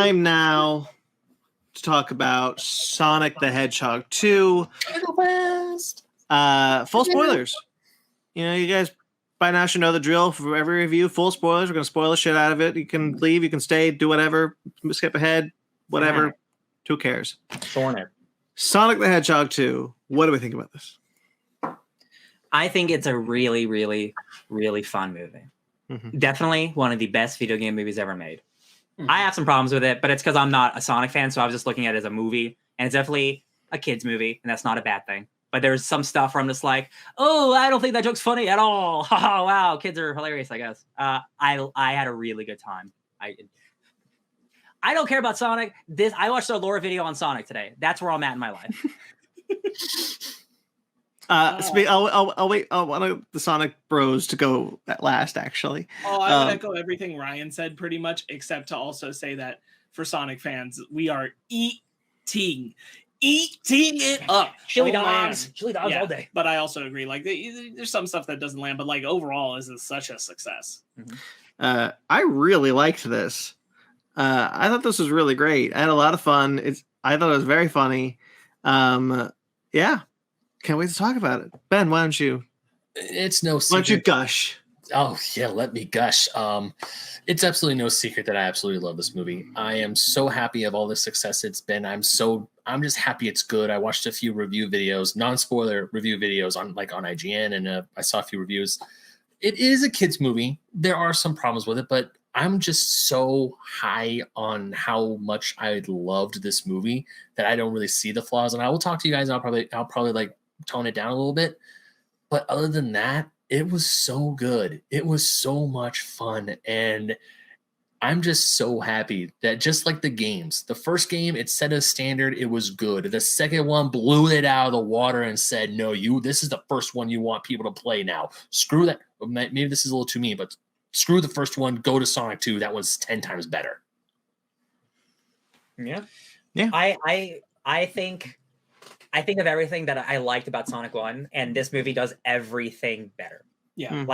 time now to talk about Sonic the Hedgehog 2. Full spoilers. You know, you guys by now should know the drill for every review. Full spoilers. We're going to spoil the shit out of it. You can leave, you can stay, do whatever, skip ahead, whatever. Who cares? Sonic the Hedgehog 2. What do we think about this? I think it's a really, really, really fun movie. Mm-hmm. Definitely one of the best video game movies ever made. Mm-hmm. I have some problems with it, but it's because I'm not a Sonic fan, so I was just looking at it as a movie, and it's definitely a kid's movie, and that's not a bad thing. But there's some stuff where I'm just like, oh, I don't think that joke's funny at all. Oh, wow, kids are hilarious, I guess. I had a really good time. I don't care about Sonic. I watched a lore video on Sonic today. That's where I'm at in my life. I'll wait. I want the Sonic Bros to go at last, actually. I would echo everything Ryan said pretty much, except to also say that for Sonic fans, we are eating it up. Chili dogs all day. But I also agree. Like, there's some stuff that doesn't land, but like overall, this is such a success. Mm-hmm. I really liked this. I thought this was really great. I had a lot of fun. I thought it was very funny. Yeah. Can't wait to talk about it. Ben, why don't you? It's no secret. Why don't you gush? Oh, yeah, let me gush. It's absolutely no secret that I absolutely love this movie. I am so happy of all the success it's been. I'm just happy it's good. I watched a few review videos, non-spoiler review videos on IGN, and I saw a few reviews. It is a kid's movie. There are some problems with it, but I'm just so high on how much I loved this movie that I don't really see the flaws. And I will talk to you guys. I'll probably like tone it down a little bit. But other than that, it was so good. It was so much fun. And I'm just so happy that just like the games, the first game, it set a standard. It was good. The second one blew it out of the water and said, no, this is the first one you want people to play now. Screw that. Maybe this is a little too mean, but screw the first one. Go to Sonic 2. That was 10 times better. Yeah. I think of everything that I liked about Sonic 1, and this movie does everything better. Yeah.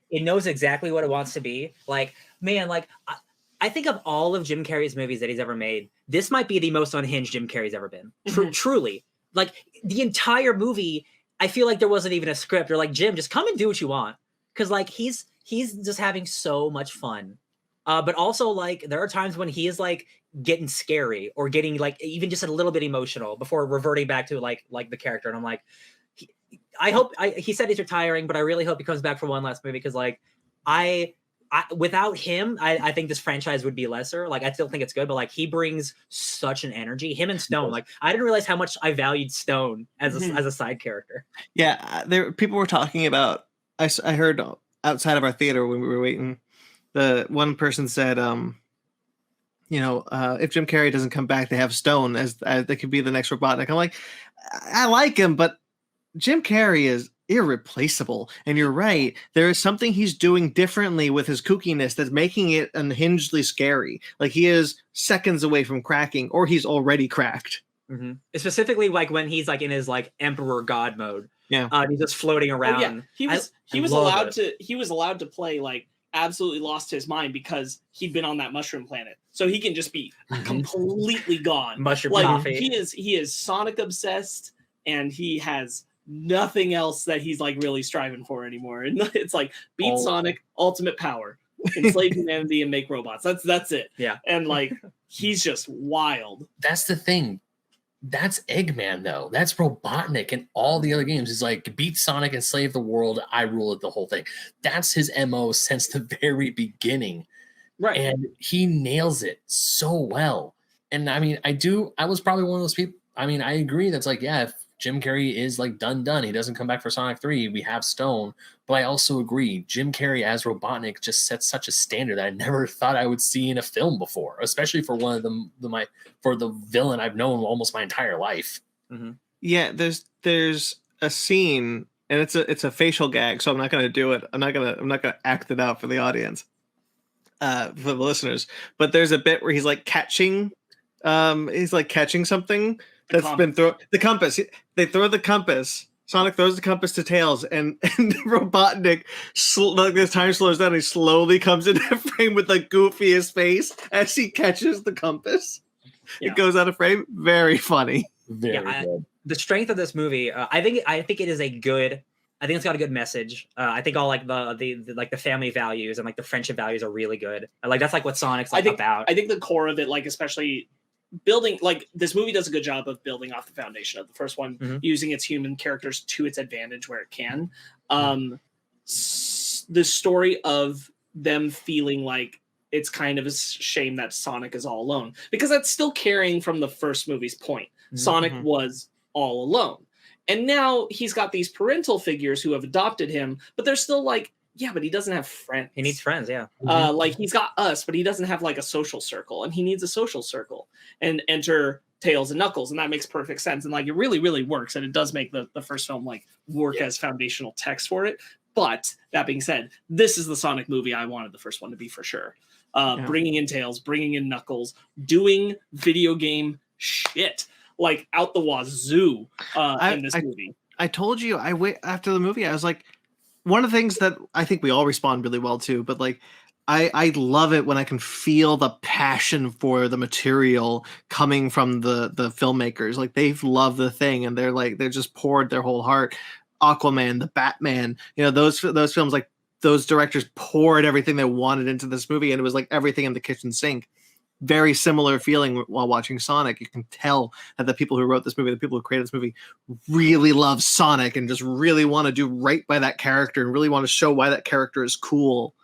It knows exactly what it wants to be. Like, man, like I think of all of Jim Carrey's movies that he's ever made, this might be the most unhinged Jim Carrey's ever been. Truly. Like, the entire movie, I feel like there wasn't even a script. They're like, Jim, just come and do what you want. Because, like, he's just having so much fun. But also, like, there are times when he is, like, getting scary or getting, like, even just a little bit emotional before reverting back to, like the character. And I'm like, he said he's retiring, but I really hope he comes back for one last movie because, like, without him, I think this franchise would be lesser. Like, I still think it's good, but, like, he brings such an energy. Him and Stone, like, I didn't realize how much I valued Stone as a side character. Yeah, people were talking about. I heard outside of our theater when we were waiting, the one person said, if Jim Carrey doesn't come back, they have Stone as they could be the next Robotnik. I'm like, I like him, but Jim Carrey is irreplaceable. And you're right. There is something he's doing differently with his kookiness that's making it unhingedly scary. Like, he is seconds away from cracking, or he's already cracked. Mm-hmm. Specifically, like, when he's, like, in his, like, Emperor God mode. Yeah. He's just floating around. Oh, yeah. He was allowed to play, like, absolutely lost his mind because he'd been on that mushroom planet. So he can just be completely gone. Mushroom like, coffee. He is Sonic obsessed, and he has nothing else that he's, like, really striving for anymore. And it's like, beat Sonic, ultimate power, enslave humanity, and make robots. That's it. Yeah. And, like, he's just wild. That's the thing. That's Eggman, though. That's Robotnik and all the other games. Is like, beat Sonic and save the world. I rule it, the whole thing. That's his MO since the very beginning. Right. And he nails it so well. And I mean, I was probably one of those people. I mean, I agree. That's like, yeah, if Jim Carrey is like done, he doesn't come back for Sonic 3, we have Stone. But I also agree, Jim Carrey as Robotnik just sets such a standard that I never thought I would see in a film before, especially for one of the villain I've known almost my entire life. Mm-hmm. Yeah, there's a scene, and it's a facial gag, so I'm not gonna do it. I'm not gonna act it out for the audience, for the listeners. But there's a bit where he's like catching something that's been thrown. The compass. They throw the compass Sonic throws the compass to Tails, and Robotnik, like this time slows down. He slowly comes into frame with the goofiest face as he catches the compass. Yeah. It goes out of frame. Very funny. Very good. The strength of this movie, I think it is a good. I think it's got a good message. I think all like the like the family values and like the friendship values are really good. Like that's like what Sonic's like about. I think the core of it, like especially building, like this movie does a good job of building off the foundation of the first one, using its human characters to its advantage where it can. The story of them feeling like it's kind of a shame that Sonic is all alone, because that's still carrying from the first movie's point. Sonic was all alone. And now he's got these parental figures who have adopted him, but they're still like, yeah, but he doesn't have friends. He needs friends, yeah. Like he's got us, but he doesn't have like a social circle, and he needs a social circle. And enter Tails and Knuckles, and that makes perfect sense. And like it really, really works, and it does make the first film like work as foundational text for it. But that being said, this is the Sonic movie I wanted the first one to be for sure. Bringing in Tails, bringing in Knuckles, doing video game shit like out the wazoo in this movie. I told you, after the movie, I was like, one of the things that I think we all respond really well to, but like, I love it when I can feel the passion for the material coming from the filmmakers. Like they've loved the thing, and they're just poured their whole heart. Aquaman, the Batman, those films, like those directors poured everything they wanted into this movie, and it was like everything in the kitchen sink. Very similar feeling while watching Sonic. You can tell that the people who wrote this movie, the people who created this movie, really love Sonic and just really want to do right by that character and really want to show why that character is cool.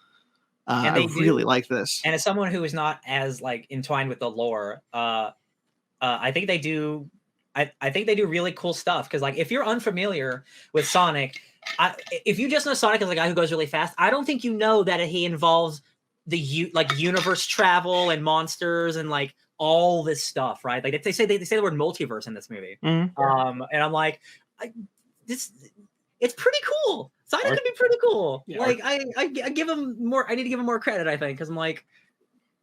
I really like this. And as someone who is not as like entwined with the lore, I think they do. I think they do really cool stuff, because like if you're unfamiliar with Sonic, if you just know Sonic as a guy who goes really fast, I don't think you know that he involves the universe travel and monsters and like all this stuff, right? Like they say the word multiverse in this movie. And I'm like, it's pretty cool. Sonic could be pretty cool. Yeah. Like I give him more. I need to give him more credit, I think, because I'm like,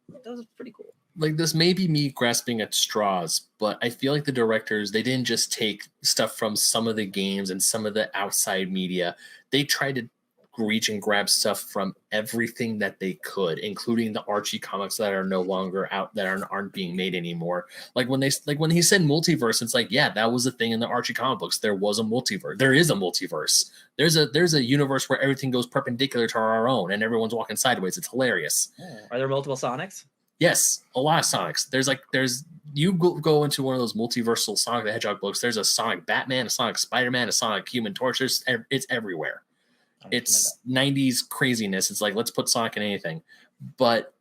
that was pretty cool. Like this may be me grasping at straws, but I feel like the directors, they didn't just take stuff from some of the games and some of the outside media. They tried to reach and grab stuff from everything that they could, including the Archie comics that are no longer out, that aren't being made anymore. Like when he said multiverse, it's like, yeah, that was a thing in the Archie comic books. There was a multiverse. There is a multiverse. There's a universe where everything goes perpendicular to our own and everyone's walking sideways. It's hilarious. Are there multiple Sonics? Yes, a lot of Sonics. You go into one of those multiversal Sonic the Hedgehog books. There's a Sonic Batman, a Sonic Spider-Man, a Sonic Human Torch. It's everywhere. It's 90s craziness. It's like, let's put Sonic in anything. But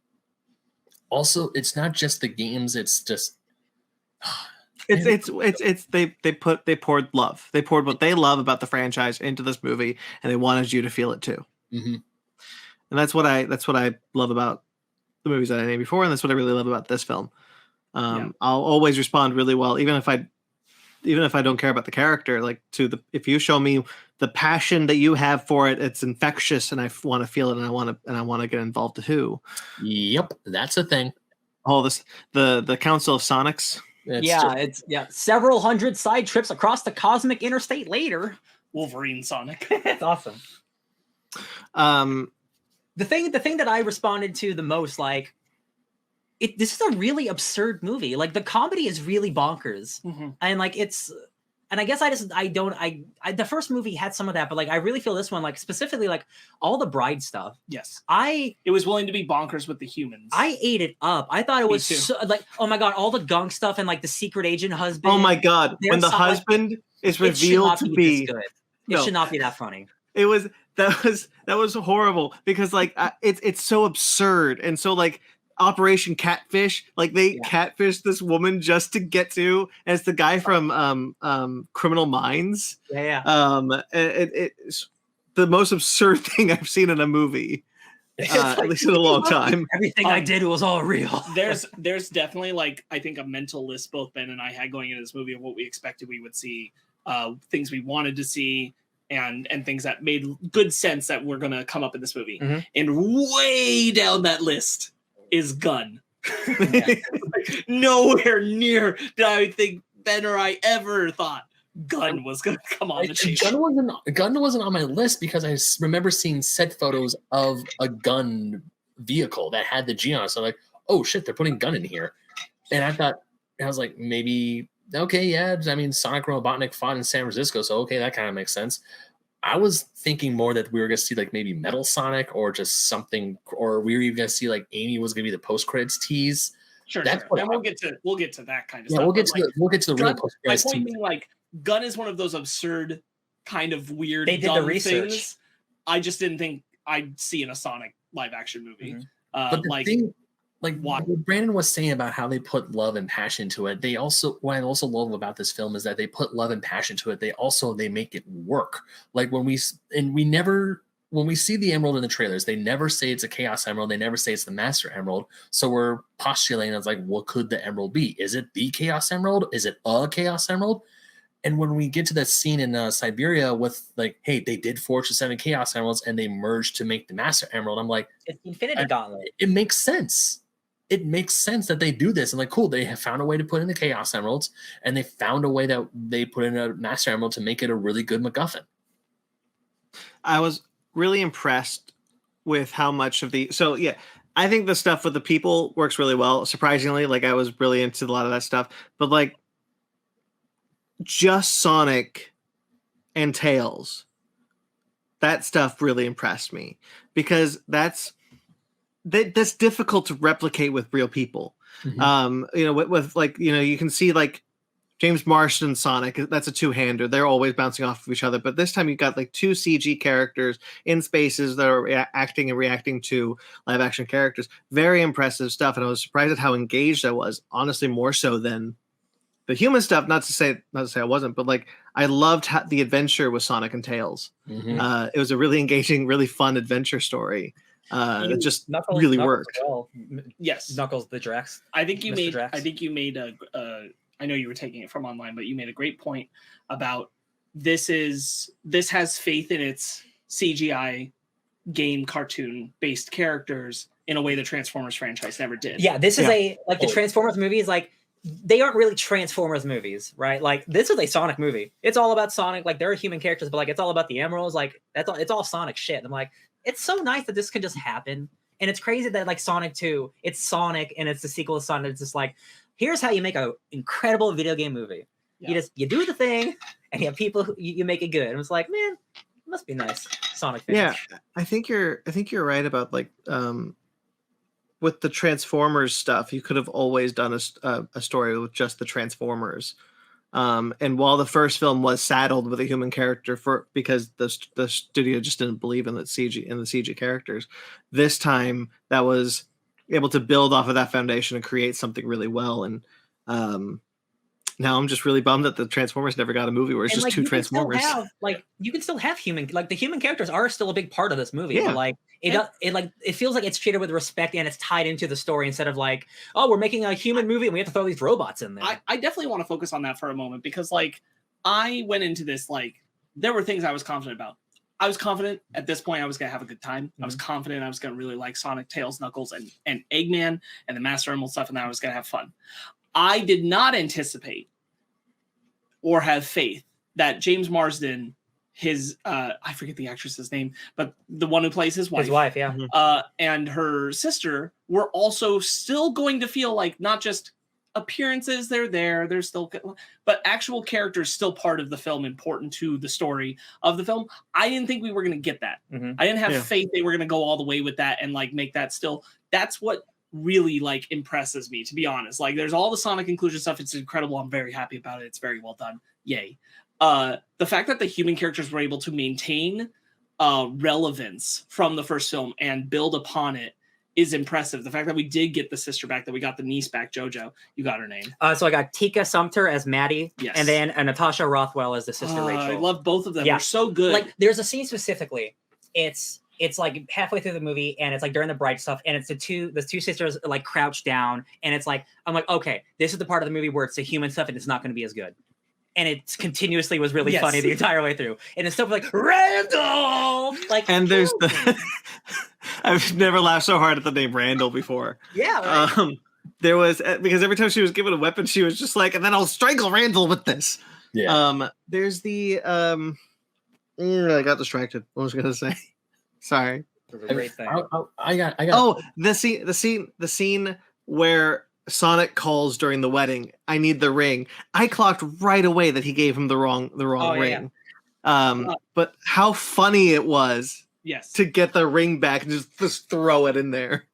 also, it's not just the games. It's just they poured love. They poured what they love about the franchise into this movie, and they wanted you to feel it too. And that's what I love about the movies that I named before, and that's what I really love about this film. I'll always respond really well, even if I don't care about the character. Like if you show me the passion that you have for it, it's infectious, and I want to feel it, and I want to get involved too. Yep, that's a thing. All this, the Council of Sonics. It's several hundred side trips across the cosmic interstate later. Wolverine Sonic. It's awesome. The thing that I responded to the most, like, this is a really absurd movie. Like the comedy is really bonkers, and like and I guess the first movie had some of that, but like I really feel this one, like specifically like all the bride stuff. Yes, it was willing to be bonkers with the humans. I ate it up. I thought it was so, like, oh my god, all the gunk stuff and like the secret agent husband. Oh my god, when the husband is revealed to be good. It should not be that funny. It was that was horrible, because like it's so absurd, and so like Operation Catfish, like they catfished this woman just to get to, as the guy from Criminal Minds. It's the most absurd thing I've seen in a movie, at least in a long time. Everything I did was all real. There's definitely, like, I think a mental list both Ben and I had going into this movie of what we expected we would see, things we wanted to see, and things that made good sense that were going to come up in this movie. And way down that list is Gun. Like, nowhere near did I think Ben or I ever thought Gun was going to come on the table. Gun wasn't on my list because I remember seeing set photos of a gun vehicle that had the G on it. So I'm like, oh shit, they're putting Gun in here. And I was like, maybe, okay, yeah. I mean, Sonic and Robotnik fought in San Francisco, so okay, that kind of makes sense. I was thinking more that we were going to see like maybe Metal Sonic or just something, or we were even going to see like Amy was going to be the post credits tease. Sure, That's sure. And we'll get to that kind of stuff. We'll get to the real post My credits. point being, like, Gun is one of those absurd, kind of weird. They did the research. Things I just didn't think I'd see in a Sonic live action movie. Mhm. But the thing, like what Brandon was saying about how they put love and passion to it, they also, what I also love about this film is that they put love and passion to it. They make it work. Like when we see the emerald in the trailers, they never say it's a Chaos Emerald. They never say it's the Master Emerald. So we're postulating as like, what could the emerald be? Is it the Chaos Emerald? Is it a Chaos Emerald? And when we get to that scene in Siberia with like, hey, they did forge the 7 Chaos Emeralds and they merged to make the Master Emerald. I'm like, it's Infinity Gauntlet. It makes sense. It makes sense that they do this. And like, cool, they have found a way to put in the Chaos Emeralds and they found a way that they put in a Master Emerald to make it a really good MacGuffin. I was really impressed with how much of I think the stuff with the people works really well. Surprisingly, like I was really into a lot of that stuff, but like just Sonic and Tails, that stuff really impressed me because that's difficult to replicate with real people. Mm-hmm. With like, you can see like James Marsden and Sonic, that's a two-hander. They're always bouncing off of each other. But this time you got like 2 CG characters in spaces that are acting and reacting to live action characters. Very impressive stuff. And I was surprised at how engaged I was, honestly, more so than the human stuff. Not to say I wasn't, but like I loved the adventure with Sonic and Tails. Mm-hmm. It was a really engaging, really fun adventure story. It just Knuckles, really Knuckles worked. Well. Yes, Knuckles the Drax. I think you Mr. Drax. made a. I know you were taking it from online, but you made a great point about this has faith in its CGI game cartoon based characters in a way the Transformers franchise never did. Yeah, this is the Transformers movies, like they aren't really Transformers movies, right? Like this is a Sonic movie. It's all about Sonic. Like there are human characters, but like it's all about the emeralds. Like it's all Sonic shit. And I'm like, it's so nice that this could just happen. And it's crazy that like Sonic 2, it's Sonic and it's the sequel to Sonic. It's just like, here's how you make an incredible video game movie. Yeah. You do the thing and you have people you make it good. And it's like, man, it must be nice. Sonic fans. Yeah, I think you're right about like with the Transformers stuff, you could have always done a story with just the Transformers. And while the first film was saddled with a human character because the studio just didn't believe in the CG characters, this time that was able to build off of that foundation and create something really well. And now I'm just really bummed that the Transformers never got a movie where it's just two Transformers. You can still have the human characters are still a big part of this movie. Yeah. But like it feels like it's treated with respect and it's tied into the story instead of like, oh, we're making a human movie and we have to throw these robots in there. I definitely want to focus on that for a moment because like I went into this like there were things I was confident about. I was confident at this point I was gonna have a good time. Mm-hmm. I was confident I was gonna really like Sonic, Tails, Knuckles, and Eggman and the Master Emerald stuff, and that I was gonna have fun. I did not anticipate or have faith that James Marsden, his I forget the actress's name, but the one who plays his wife, yeah, and her sister were also still going to feel like not just appearances, they're still, but actual characters still part of the film, important to the story of the film. I didn't think we were going to get that. Mm-hmm. I didn't have faith they were going to go all the way with that and like make that still. That's what really like impresses me, to be honest. Like there's all the Sonic inclusion stuff. It's incredible. I'm very happy about it. It's very well done. Yay. The fact that the human characters were able to maintain relevance from the first film and build upon it is impressive. The fact that we did get the sister back, that we got the niece back, JoJo. You got her name. So I got Tika Sumter as Maddie, yes, and then Natasha Rothwell as the sister Rachel. I love both of them. Yeah. They're so good. Like there's a scene specifically. It's like halfway through the movie, and it's like during the bright stuff, and it's the two sisters like crouched down, and it's like I'm like, okay, this is the part of the movie where it's the human stuff, and it's not going to be as good. And it continuously was really funny the entire way through. And it's stuff like Randall, like, and there's the I've never laughed so hard at the name Randall before. Yeah. Right. There was because every time she was given a weapon, she was just like, and then I'll strangle Randall with this. Yeah. There's the I got distracted. What was I gonna say? Sorry. It was a great thing. I got. Oh, the scene where Sonic calls during the wedding. I need the ring. I clocked right away that he gave him the wrong Oh, yeah, ring. But how funny it was Yes. to get the ring back and just throw it in there.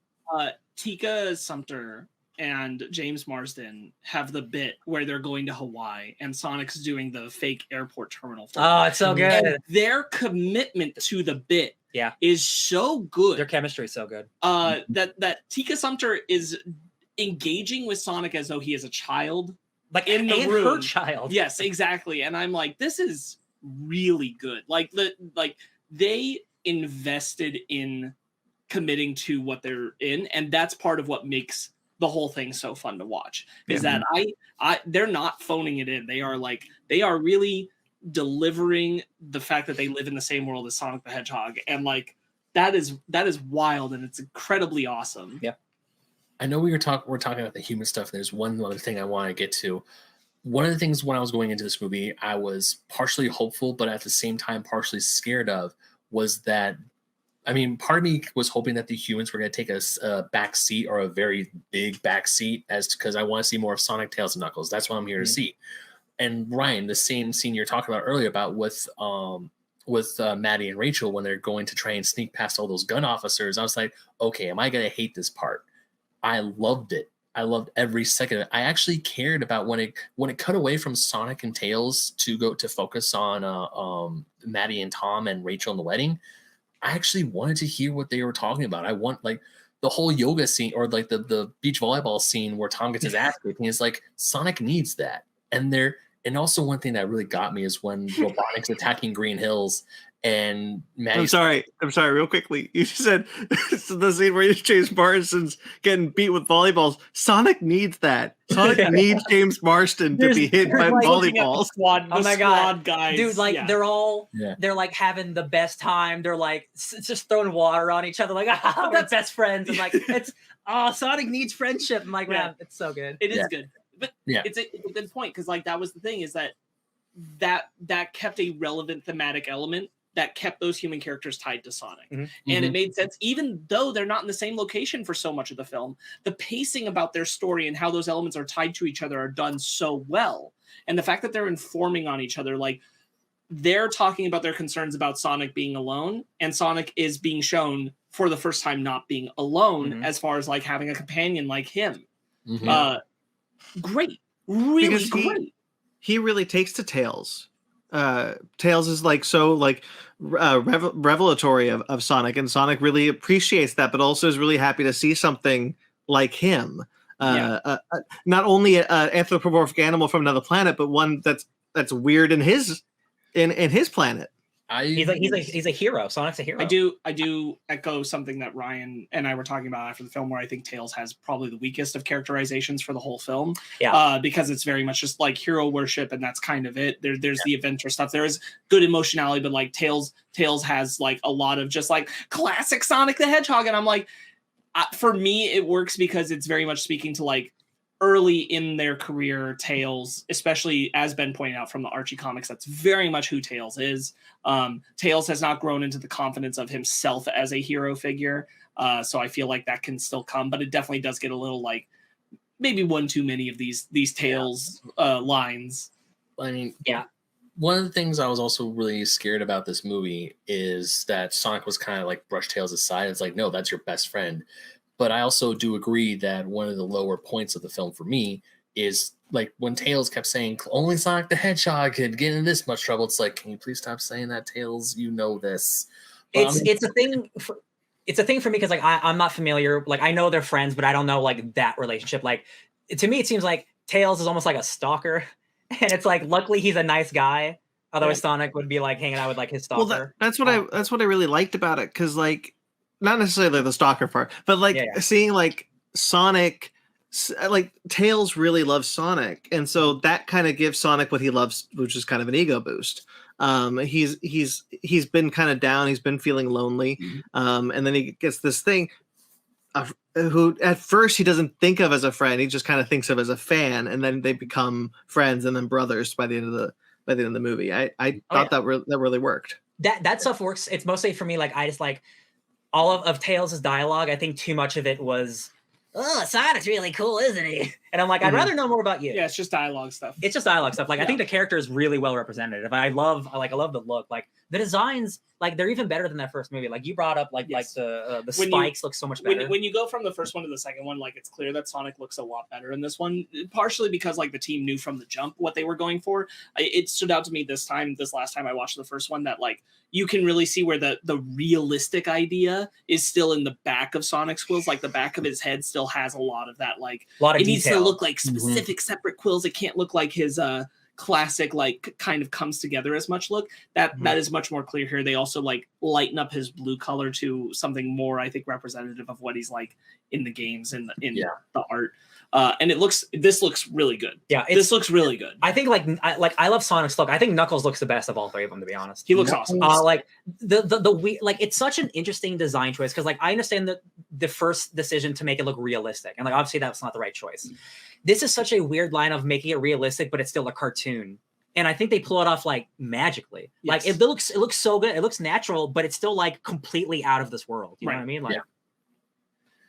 Tika Sumpter and James Marsden have the bit where they're going to Hawaii and Sonic's doing the fake airport terminal film. Oh, it's so good. And their commitment to the bit is so good. Their chemistry is so good. That Tika Sumpter is engaging with Sonic as though he is a child. Like in the and room. her child. Yes, exactly. And I'm like, this is really good. Like they invested in committing to what they're in, and that's part of what makes the whole thing so fun to watch. Is that they're not phoning it in. They are really delivering the fact that they live in the same world as Sonic the Hedgehog, and like that is wild, and it's incredibly awesome. Yeah. I know we're talking about the human stuff. There's one other thing I want to get to. One of the things when I was going into this movie, I was partially hopeful, but at the same time partially scared of, was that, I mean, part of me was hoping that the humans were going to take a back seat, or a very big back seat, because I want to see more of Sonic, Tails, and Knuckles. That's what I'm here to see. And Ryan, the same scene you're talking about earlier about with Maddie and Rachel when they're going to try and sneak past all those gun officers, I was like, okay, am I going to hate this part? I loved it. I loved every second of it. I actually cared about when it cut away from Sonic and Tails to focus on Maddie and Tom and Rachel in the wedding. I actually wanted to hear what they were talking about. I want, like, the whole yoga scene, or like the beach volleyball scene where Tom gets his ass kicked, and it's like Sonic needs that. And also one thing that really got me is when Robotnik's attacking Green Hills and Maddie's... I'm sorry, real quickly. You said the scene where James Marsden's getting beat with volleyballs. Sonic needs that. Sonic needs James Marsden to be hit by volleyballs. Oh my god, guys. Dude, like they're like having the best time. They're like just throwing water on each other, like we're best friends. And like Sonic needs friendship. I'm like, man, it's so good. It is good. But it's a good point, because like that was the thing, is that kept a relevant thematic element that kept those human characters tied to Sonic. And it made sense, even though they're not in the same location for so much of the film. The pacing about their story and how those elements are tied to each other are done so well. And the fact that they're informing on each other, like they're talking about their concerns about Sonic being alone, and Sonic is being shown for the first time not being alone, as far as like having a companion like him. Great. Really great. He really takes to Tails. Tails is like so like revelatory of Sonic, and Sonic really appreciates that, but also is really happy to see something like him. Not only an anthropomorphic animal from another planet, but one that's weird in his planet. He's a hero. Sonic's a hero. I do echo something that Ryan and I were talking about after the film, where I think Tails has probably the weakest of characterizations for the whole film. Because it's very much just like hero worship, and that's kind of it. There's the adventure stuff. There is good emotionality, but like Tails has like a lot of just like classic Sonic the Hedgehog, and I'm like, for me it works because it's very much speaking to like early in their career Tails, especially as Ben pointed out from the Archie comics. That's very much who Tails is. Tails has not grown into the confidence of himself as a hero figure, so I feel like that can still come, but it definitely does get a little like maybe one too many of these Tails lines. I mean, one of the things I was also really scared about this movie is that Sonic was kind of like brush Tails aside. It's like, no, that's your best friend. But I also do agree that one of the lower points of the film for me is like when Tails kept saying only Sonic the Hedgehog could get in this much trouble. It's like, can you please stop saying that, Tails? You know this. It's a thing. It's a thing for me because like I'm not familiar. Like I know they're friends, but I don't know like that relationship. Like to me, it seems like Tails is almost like a stalker, and it's like luckily he's a nice guy. Otherwise, Sonic would be like hanging out with like his stalker. Well, that's what I really liked about it, because like. Not necessarily the stalker part, but like seeing like Sonic, like Tails really loves Sonic, and so that kind of gives Sonic what he loves, which is kind of an ego boost. He's been kind of down, he's been feeling lonely, and then he gets this thing who at first he doesn't think of as a friend, he just kind of thinks of as a fan, and then they become friends and then brothers by the end by the end of the movie. I Oh, thought that really worked. That stuff works. It's mostly for me, like, I just like all of Tails' dialogue. I think too much of it was, oh, Sonic's really cool, isn't he? And I'm like, I'd rather know more about you. Yeah, it's just dialogue stuff. It's just dialogue stuff. Like, I think the character is really well represented. I love the look. Like, the designs, like, they're even better than that first movie. Like, you brought up, like the spikes look so much better. When you go from the first one to the second one, like, it's clear that Sonic looks a lot better in this one, partially because, like, the team knew from the jump what they were going for. It stood out to me this last time I watched the first one, that, like, you can really see where the realistic idea is still in the back of Sonic's quills. Like, the back of his head still has a lot of that, like, it needs to look like specific separate quills. It can't look like his classic, like, kind of comes together as much look. That is much more clear here. They also, like, lighten up his blue color to something more, I think, representative of what he's like in the games and in the art. And this looks really good. Yeah, this looks really good. I think I love Sonic's look. I think Knuckles looks the best of all three of them, to be honest. He looks awesome. Like the like, it's such an interesting design choice, because, like, I understand the first decision to make it look realistic, and, like, obviously that's not the right choice. This is such a weird line of making it realistic, but it's still a cartoon. And I think they pull it off, like, magically. Yes. Like, it looks so good. It looks natural, but it's still, like, completely out of this world. You know what I mean? Like,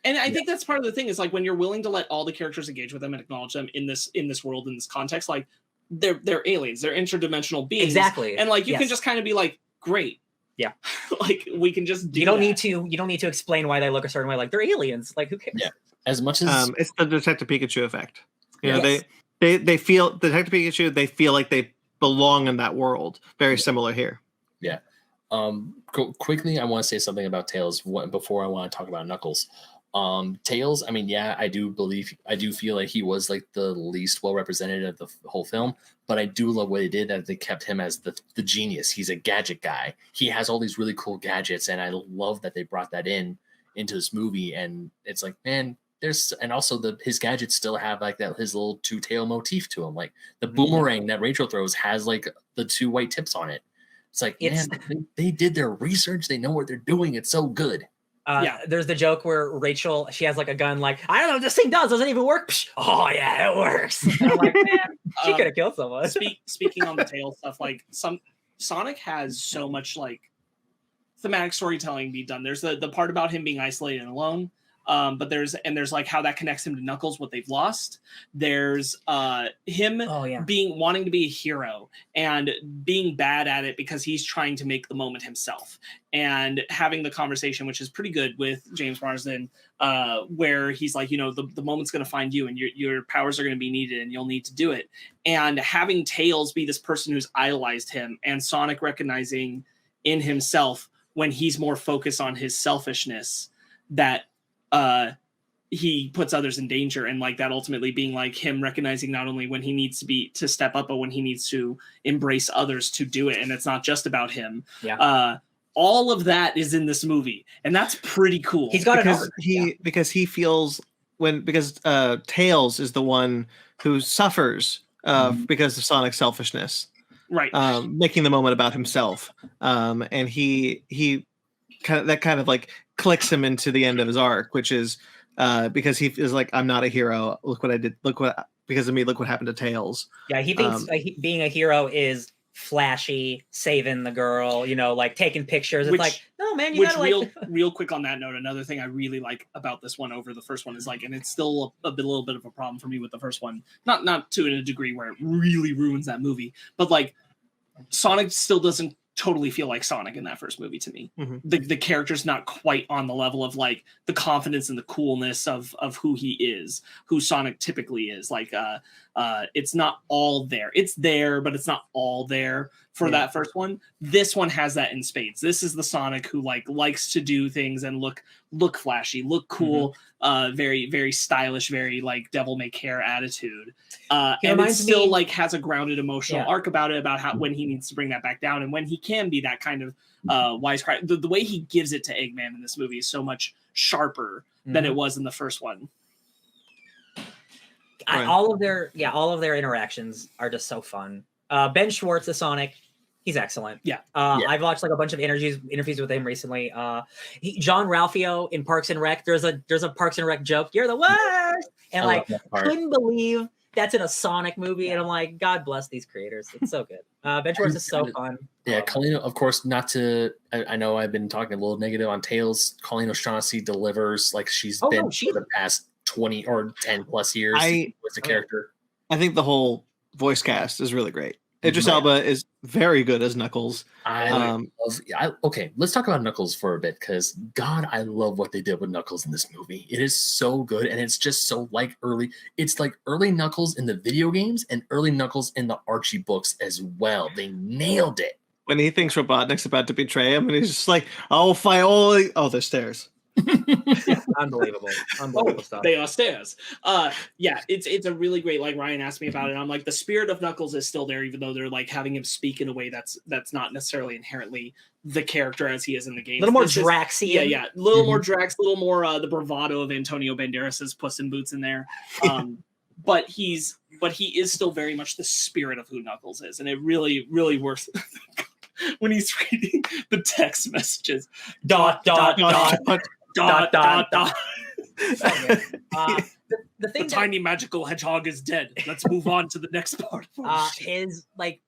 And I think that's part of the thing, is, like, when you're willing to let all the characters engage with them and acknowledge them in this world, in this context, like, they're aliens, they're interdimensional beings. Exactly. And, like, you can just kind of be like, great. Yeah. Like, we can just do you don't need to explain why they look a certain way. Like, they're aliens. Like, who cares? Yeah. As much as it's the Detective Pikachu effect. You know, they feel Detective Pikachu, they feel like they belong in that world. Very similar here. Yeah. Quickly, I want to say something about Tails before I want to talk about Knuckles. Tails, I mean, I do feel like he was, like, the least well represented of the whole film, but I do love what they did, that they kept him as the genius. He's a gadget guy. He has all these really cool gadgets, and I love that they brought that into this movie. And it's like, man, and also his gadgets still have, like, that his little two-tail motif to him. Like, the boomerang that Rachel throws has, like, the two white tips on it. It's like, man, they did their research. They know what they're doing. It's so good. There's the joke where Rachel, she has, like, a gun, like, I don't know what this thing does. Doesn't even work. Psh, oh yeah, it works. And I'm like, man, she could have killed someone. Speaking on the tail stuff, like, Sonic has so much, like, thematic storytelling be done. There's the part about him being isolated and alone. But there's like how that connects him to Knuckles, what they've lost. There's him wanting to be a hero and being bad at it because he's trying to make the moment himself, and having the conversation, which is pretty good, with James Marsden, where he's like, you know, the moment's going to find you, and your powers are going to be needed, and you'll need to do it. And having Tails be this person who's idolized him, and Sonic recognizing in himself, when he's more focused on his selfishness, that he puts others in danger, and, like, that ultimately being, like, him recognizing not only when he needs to step up, but when he needs to embrace others to do it, and it's not just about him. All of that is in this movie, and that's pretty cool. He's got because he feels because Tails is the one who suffers because of Sonic's selfishness, right? Making the moment about himself, and he kind of like clicks him into the end of his arc, which is because he is like, I'm not a hero. Look what I did. Because of me, look what happened to Tails. Yeah, he thinks being a hero is flashy, saving the girl, you know, like taking pictures. It's like, no, man, you gotta like. Real quick on that note, another thing I really like about this one over the first one is, like, and it's still a little bit of a problem for me with the first one, not to a degree where it really ruins that movie, but, like, Sonic still doesn't totally feel like Sonic in that first movie to me. The character's not quite on the level of, like, the confidence and the coolness of who he is, who Sonic typically is. Like, it's not all there. It's there, but it's not all there for that first one. This one has that in spades. This is the Sonic who, like, likes to do things and look flashy, look cool, very, very stylish, very, like, devil may care attitude. And it still like has a grounded emotional arc about it, about how when he needs to bring that back down and when he can be that kind of wisecrack. The way he gives it to Eggman in this movie is so much sharper than it was in the first one. All of their interactions are just so fun. Ben Schwartz, the Sonic, he's excellent. I've watched like a bunch of interviews with him recently. John Ralphio in Parks and Rec. There's a Parks and Rec joke. You're the worst, and like couldn't believe that's in a Sonic movie, and I'm like, God bless these creators. It's so good. Venture Wars is so fun. Yeah, Colleen, of course, not to. I know I've been talking a little negative on Tails. Colleen O'Shaughnessy delivers like she's been for the past 20 or 10 plus years with the character. I think the whole voice cast is really great. Idris Elba is very good as Knuckles. Okay, let's talk about Knuckles for a bit because God, I love what they did with Knuckles in this movie. It is so good, and it's just so like early. It's like early Knuckles in the video games and early Knuckles in the Archie books as well. They nailed it. When he thinks Robotnik's about to betray him, and he's just like, "I'll fight all." There's stairs. Unbelievable stuff. They are stairs. Yeah, it's a really great, like Ryan asked me about it. I'm like, the spirit of Knuckles is still there, even though they're like having him speak in a way that's not necessarily inherently the character as he is in the game. A little more Draxian. Yeah, a little more Drax, a little more the bravado of Antonio Banderas's Puss in Boots in there. But he is still very much the spirit of who Knuckles is, and it really, really works. When he's reading the text messages, dot. The tiny magical hedgehog is dead. Let's move on to the next part. His like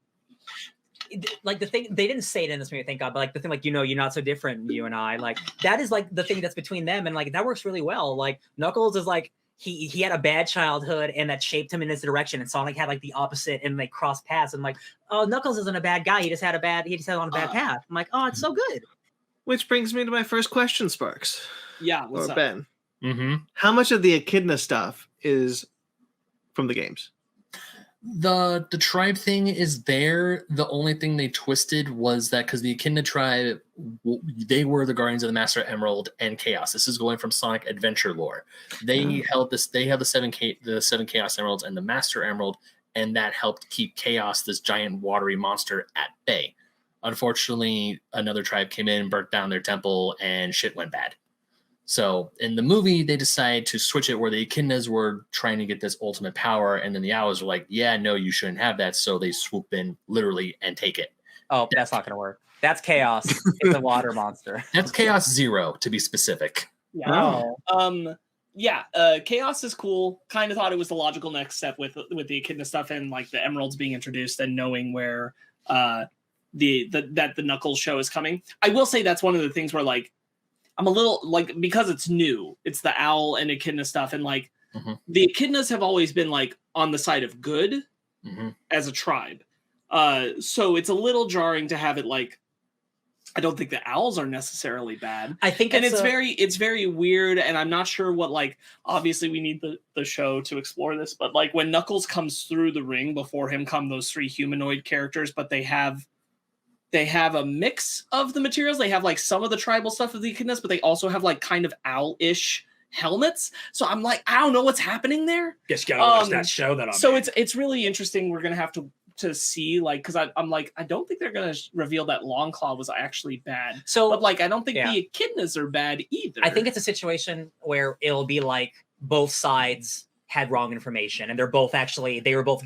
the thing, they didn't say it in this movie, thank God, but like the thing, like, you're not so different, you and I, like that is like the thing that's between them, and like that works really well. Like Knuckles is like he had a bad childhood and that shaped him in this direction, and Sonic had like the opposite, and they crossed paths, and like, oh, Knuckles isn't a bad guy, he just had on a bad path. I'm like, oh, it's so good. Which brings me to my first question, Sparks. Yeah, what's up? Ben? Mm-hmm. How much of the echidna stuff is from the games? The tribe thing is there. The only thing they twisted was that because the Echidna tribe, they were the guardians of the Master Emerald and Chaos. This is going from Sonic Adventure lore. They held this. They have the seven Chaos Emeralds and the Master Emerald, and that helped keep Chaos, this giant watery monster, at bay. Unfortunately, another tribe came in, burnt down their temple, and shit went bad. So in the movie, they decided to switch it where the Echidnas were trying to get this ultimate power, and then the Owls were like, yeah, no, you shouldn't have that. So they swoop in literally and take it. Oh, that's not going to work. That's Chaos. It's a water monster. That's Chaos Zero, to be specific. Yeah. Chaos is cool. Kind of thought it was the logical next step with the Echidna stuff and like the emeralds being introduced and knowing where the Knuckles show is coming. I will say that's one of the things where like I'm a little like, because it's new, it's the owl and Echidna stuff, and like the Echidnas have always been like on the side of good as a tribe. So it's a little jarring to have it like, I don't think the owls are necessarily bad. I think it's very weird, and I'm not sure what, like, obviously we need the show to explore this, but like when Knuckles comes through the ring, before him come those three humanoid characters, but they have a mix of the materials. They have like some of the tribal stuff of the Echidnas, but they also have like kind of owl-ish helmets. So I'm like, I don't know what's happening there. Just gotta watch that show that I'm so it's really interesting. We're gonna have to see, like, because I'm like, I don't think they're gonna reveal that Longclaw was actually bad. So, but like, I don't think the Echidnas are bad either. I think it's a situation where it'll be like both sides had wrong information, and they were both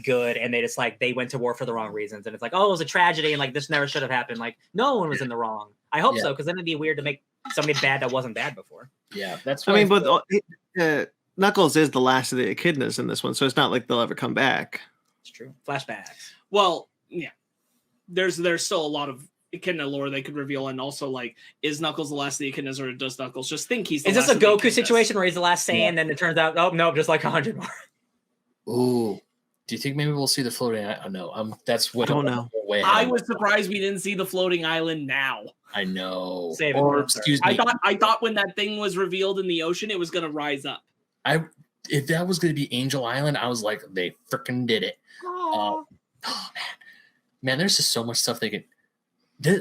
good, and they just like they went to war for the wrong reasons, and it's like, oh, it was a tragedy, and like this never should have happened. Like no one was in the wrong. I hope so, because then it'd be weird to make somebody bad that wasn't bad before. Yeah, that's. I mean, but Knuckles is the last of the Echidnas in this one, so it's not like they'll ever come back. It's true. Flashbacks. Well, yeah, there's still a lot of Echidna lore they could reveal, and also like, is Knuckles the last of the Echidnas, or does Knuckles just think he's the last? Is this a Goku situation where he's the last Saiyan, and then it turns out, oh no, just like 100 more? Ooh, do you think maybe we'll see the floating? I don't know. That's what I don't know. I was surprised we didn't see the floating island now. I know. Save or it, excuse me. I thought when that thing was revealed in the ocean, it was going to rise up. If that was going to be Angel Island, I was like, they freaking did it. Oh man, there's just so much stuff they can.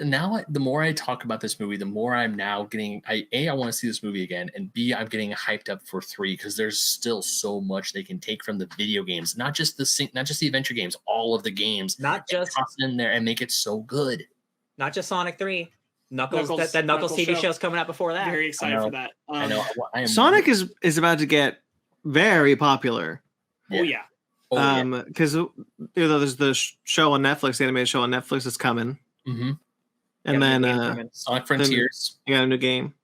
Now, the more I talk about this movie, the more I'm now getting. I want to see this movie again, and B, I'm getting hyped up for 3 because there's still so much they can take from the video games, not just the adventure games, all of the games, not just toss it in there and make it so good. Not just Sonic 3. Knuckles TV show's coming out before that. Very excited for that. I know. Sonic is about to get very popular. Oh yeah. Because there's the show on Netflix, the animated show on Netflix is coming. And then Sonic Frontiers. You got a new game.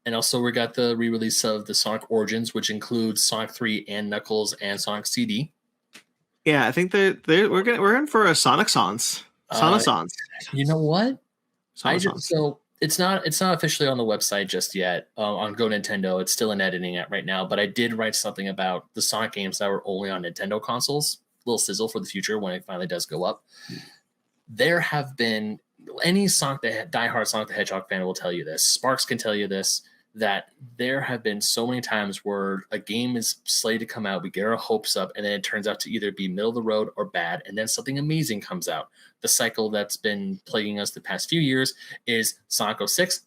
And also we got the re-release of the Sonic Origins, which includes Sonic 3 and Knuckles and Sonic CD. Yeah, I think we're in for a Sonic Sans. Sonasans. You know what? Sonasans. So it's not officially on the website just yet on Go Nintendo. It's still in editing right now. But I did write something about the Sonic games that were only on Nintendo consoles. Little sizzle for the future when it finally does go up. There have been any diehard Sonic the Hedgehog fan will tell you this. Sparks can tell you this. That there have been so many times where a game is slated to come out, we get our hopes up, and then it turns out to either be middle of the road or bad, and then something amazing comes out. The cycle that's been plaguing us the past few years is Sonic 06,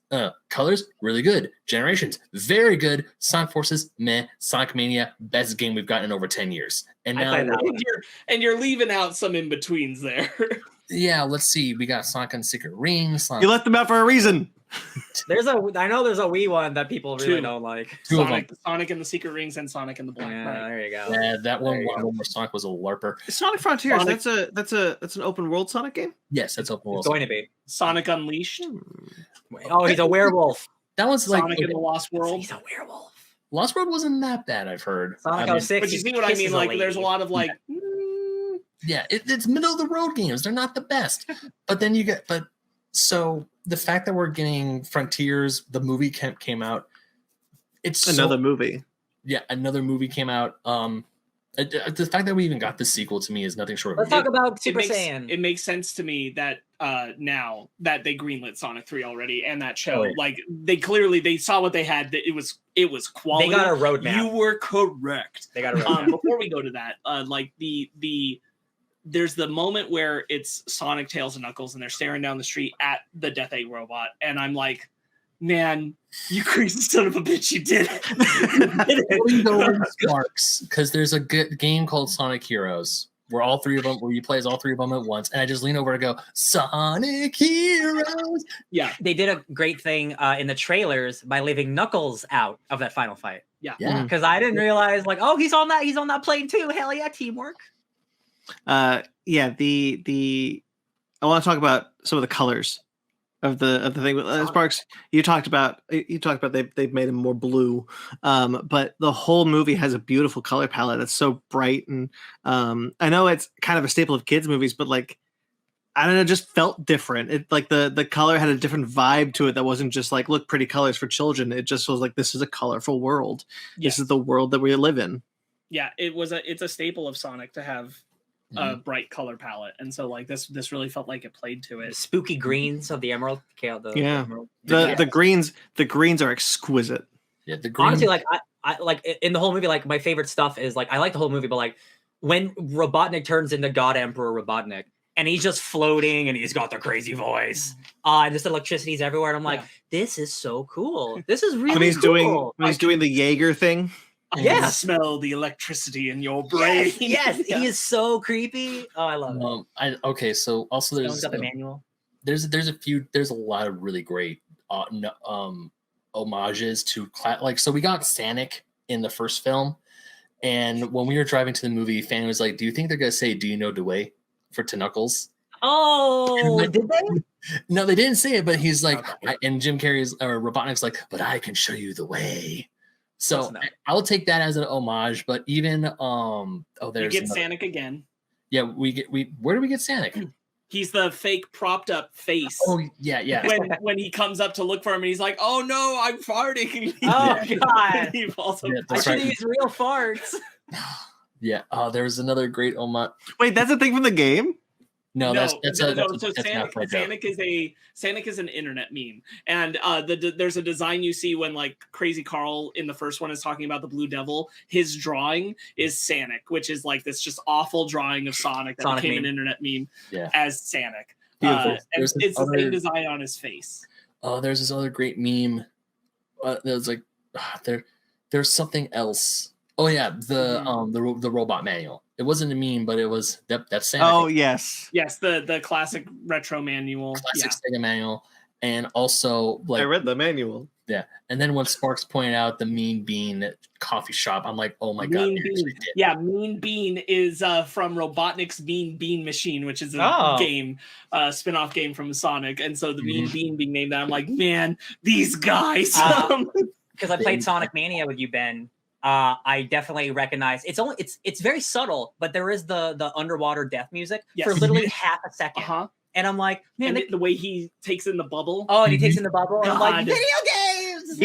colors, really good. Generations, very good. Sonic Forces, meh. Sonic Mania, best game we've gotten in over 10 years. And now you're leaving out some in-betweens there. Yeah, let's see. We got Sonic and Secret Rings. You left them out for a reason. I know there's a Wii one that people really don't like. Sonic and the Secret Rings and Sonic and the Black. Yeah, right. there you go. Yeah, that one where Sonic was a LARPer. Sonic Frontiers. That's an open world Sonic game. Yes, that's open world. It's going to be Sonic Unleashed. Oh, he's a werewolf. That one's Sonic in the Lost World. He's a werewolf. Lost World wasn't that bad, I've heard. Sonic 06. But you see what I mean? Like, there's a lot of like. Yeah, it's middle of the road games. They're not the best. But then so the fact that we're getting Frontiers, the movie came out. It's another movie. Yeah, another movie came out. The fact that we even got the sequel to me is nothing short of. Let's talk about Super Saiyan. It makes sense to me that now that they greenlit Sonic 3 already and that show, like they saw what they had. That it was quality. They got a roadmap. You were correct. They got a roadmap. Before we go to that, like there's the moment where it's Sonic, Tails, and Knuckles, and they're staring down the street at the Death Egg robot, and I'm like, man, you crazy son of a bitch, you did it. Marks, because there's a good game called Sonic Heroes where you play as all three of them at once, and I just lean over to go, Sonic Heroes. Yeah, they did a great thing in the trailers by leaving Knuckles out of that final fight. Yeah, because I didn't realize he's on that plane too. Hell yeah, teamwork. I want to talk about some of the colors of the thing. Sparks, you talked about they've made him more blue, but the whole movie has a beautiful color palette that's so bright, and I know it's kind of a staple of kids movies, but like I don't know, it just felt different. It like the color had a different vibe to it that wasn't just like look pretty colors for children. It just was like this is a colorful world. Yes. This is the world that we live in. Yeah, it's a staple of Sonic to have a bright color palette, and so like this really felt like it played to it. The spooky greens of the emerald. The greens are exquisite. Yeah, the green. Honestly, like I like in the whole movie, like my favorite stuff is like I like the whole movie, but like when Robotnik turns into God Emperor Robotnik and he's just floating and he's got the crazy voice, and this electricity's everywhere, and I'm like, this is so cool. This is really cool. When he's doing the Jaeger thing. I can smell the electricity in your brain. Yes, he is so creepy. Oh, I love it. So also there's got the manual. There's a lot of really great homages to so we got Sonic in the first film, and when we were driving to the movie, Fanny was like, "Do you think they're gonna say 'Do you know the way' to Knuckles?" Oh, did they? No, they didn't say it, but he's like, and Jim Carrey's or Robotnik's like, "But I can show you the way." So I'll take that as an homage, but even there's you get Sonic again. Yeah, where do we get Sonic? He's the fake propped up face. Oh yeah. When he comes up to look for him and he's like, "Oh no, I'm farting." Oh god. He falls I should use real farts. Yeah. There was another great homage. Wait, that's a thing from the game? No, that's Sonic is an internet meme, and there's a design you see when like Crazy Carl in the first one is talking about the Blue Devil. His drawing is Sonic, which is like this just awful drawing of Sonic that became an internet meme as Sonic. And it's the same design on his face. Oh, there's this other great meme. There's like there's something else. Oh yeah, the robot manual. It wasn't a meme, but it was that's Sonic. Oh yes, the classic retro manual, classic Sega manual, and also like I read the manual. Yeah, and then when Sparks pointed out the Mean Bean coffee shop, I'm like, oh my god, Mean Bean is from Robotnik's Mean Bean Machine, which is a game, spin-off game from Sonic, and so the Mean Bean being named that, I'm like, man, these guys. Because I played Sonic Mania with you, Ben. I definitely recognize it's very subtle, but there is the underwater death music for literally half a second. And I'm like, man, and the way he takes in the bubble. Oh, and he takes in the bubble, and I'm like, God. video games.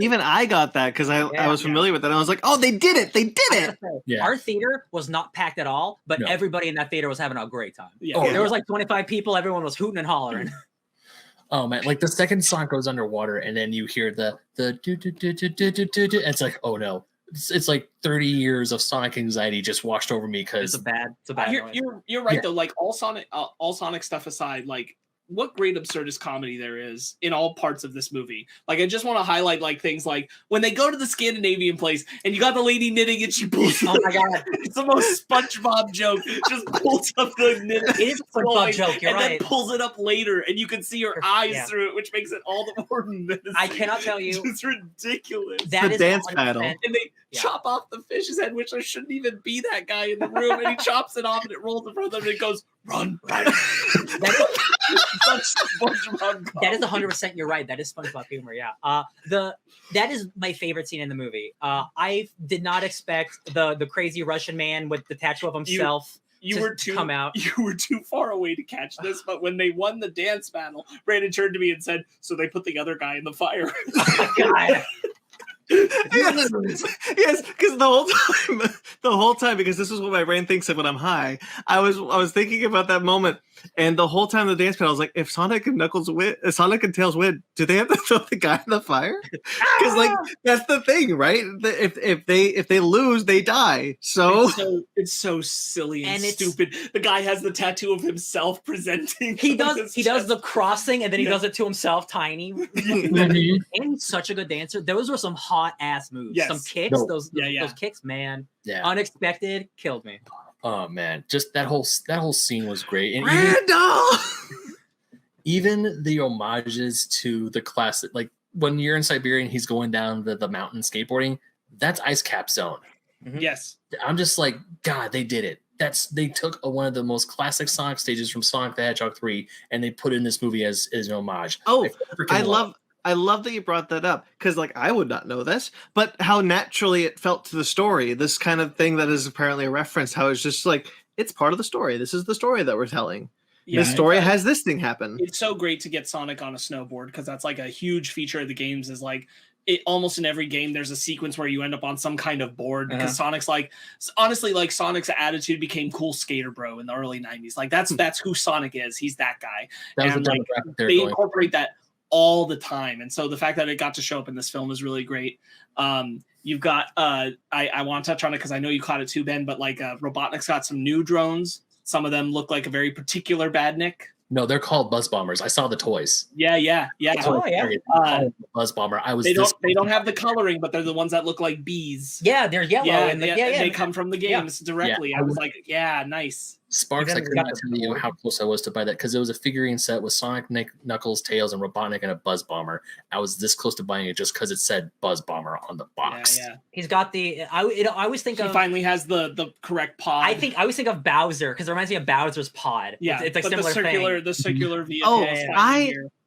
Even I got that because I was familiar with that. I was like, oh, they did it! They did it! Yeah. Our theater was not packed at all, but everybody in that theater was having a great time. Yeah. There was like 25 people. Everyone was hooting and hollering. Oh man, like the second Sonic goes underwater, and then you hear the do do do do do do do do. It's like, oh no. It's like 30 years of Sonic anxiety just washed over me because it's a bad you're right though. Like all Sonic stuff aside, like what great absurdist comedy there is in all parts of this movie. Like I just want to highlight like things like when they go to the Scandinavian place and you got the lady knitting and she pulls oh my god, it's the most SpongeBob joke. Just pulls up the knitting. It is a SpongeBob joke, you're and right. then pulls it up later and you can see her eyes through it, which makes it all the more menacing. I cannot tell you. It's ridiculous. That is dance battle. And they chop off the fish's head, which there shouldn't even be that guy in the room, and he chops it off and it rolls in front of them and it goes, run. That is 100%. You're right. That is SpongeBob humor. Yeah. That is my favorite scene in the movie. I did not expect the crazy Russian man with the tattoo of himself. You were too far away to catch this, but when they won the dance battle, Brandon turned to me and said, "So they put the other guy in the fire." God. Yes, because the whole time, because this is what my brain thinks of when I'm high. I was thinking about that moment, and the whole time the dance battle, I was like, if Sonic and Tails win, do they have to throw the guy in the fire? Because like that's the thing, right? If they lose, they die. So it's so silly and stupid. The guy has the tattoo of himself presenting. He does the crossing, and then he does it to himself, tiny. And he's such a good dancer. Those were some hot ass moves. Yes. Some kicks. Those kicks, man. Yeah. Unexpected, killed me. Oh man, just that whole scene was great. And even the homages to the classic, like when you're in Siberia and he's going down the mountain skateboarding, that's Ice Cap Zone. Mm-hmm. Yes. I'm just like, God, they did it. They took one of the most classic Sonic stages from Sonic the Hedgehog 3 and they put it in this movie as an homage. Oh, I love that you brought that up because, like, I would not know this, but how naturally it felt to the story. This kind of thing that is apparently a reference. How it's just like it's part of the story. This is the story that we're telling. Yeah, this story has this thing happen. It's so great to get Sonic on a snowboard because that's like a huge feature of the games. Is like almost in every game there's a sequence where you end up on some kind of board because Sonic's like honestly like Sonic's attitude became cool skater bro in the early 90s. Like that's who Sonic is. He's that guy. And like they incorporate that all the time, and so the fact that it got to show up in this film is really great. You've got I want to touch on it because I know you caught it too, Ben, but like Robotnik's got some new drones. Some of them look like a very particular badnik. No, they're called Buzz Bombers. I saw the toys. Yeah. Oh yeah. Buzz Bomber. They don't have the coloring, but they're the ones that look like bees. Yeah, they're yellow. And they come from the games directly. Yeah. I was like, yeah, nice. Sparks, I could not tell you how close I was to buy that because it was a figurine set with Sonic, Knuckles, Tails, and Robotnik and a Buzz Bomber. I was this close to buying it just because it said Buzz Bomber on the box. Yeah. He's got the. I always think he finally has the correct pod. I always think of Bowser because it reminds me of Bowser's pod. Yeah, it's like similar thing. The circular vehicle.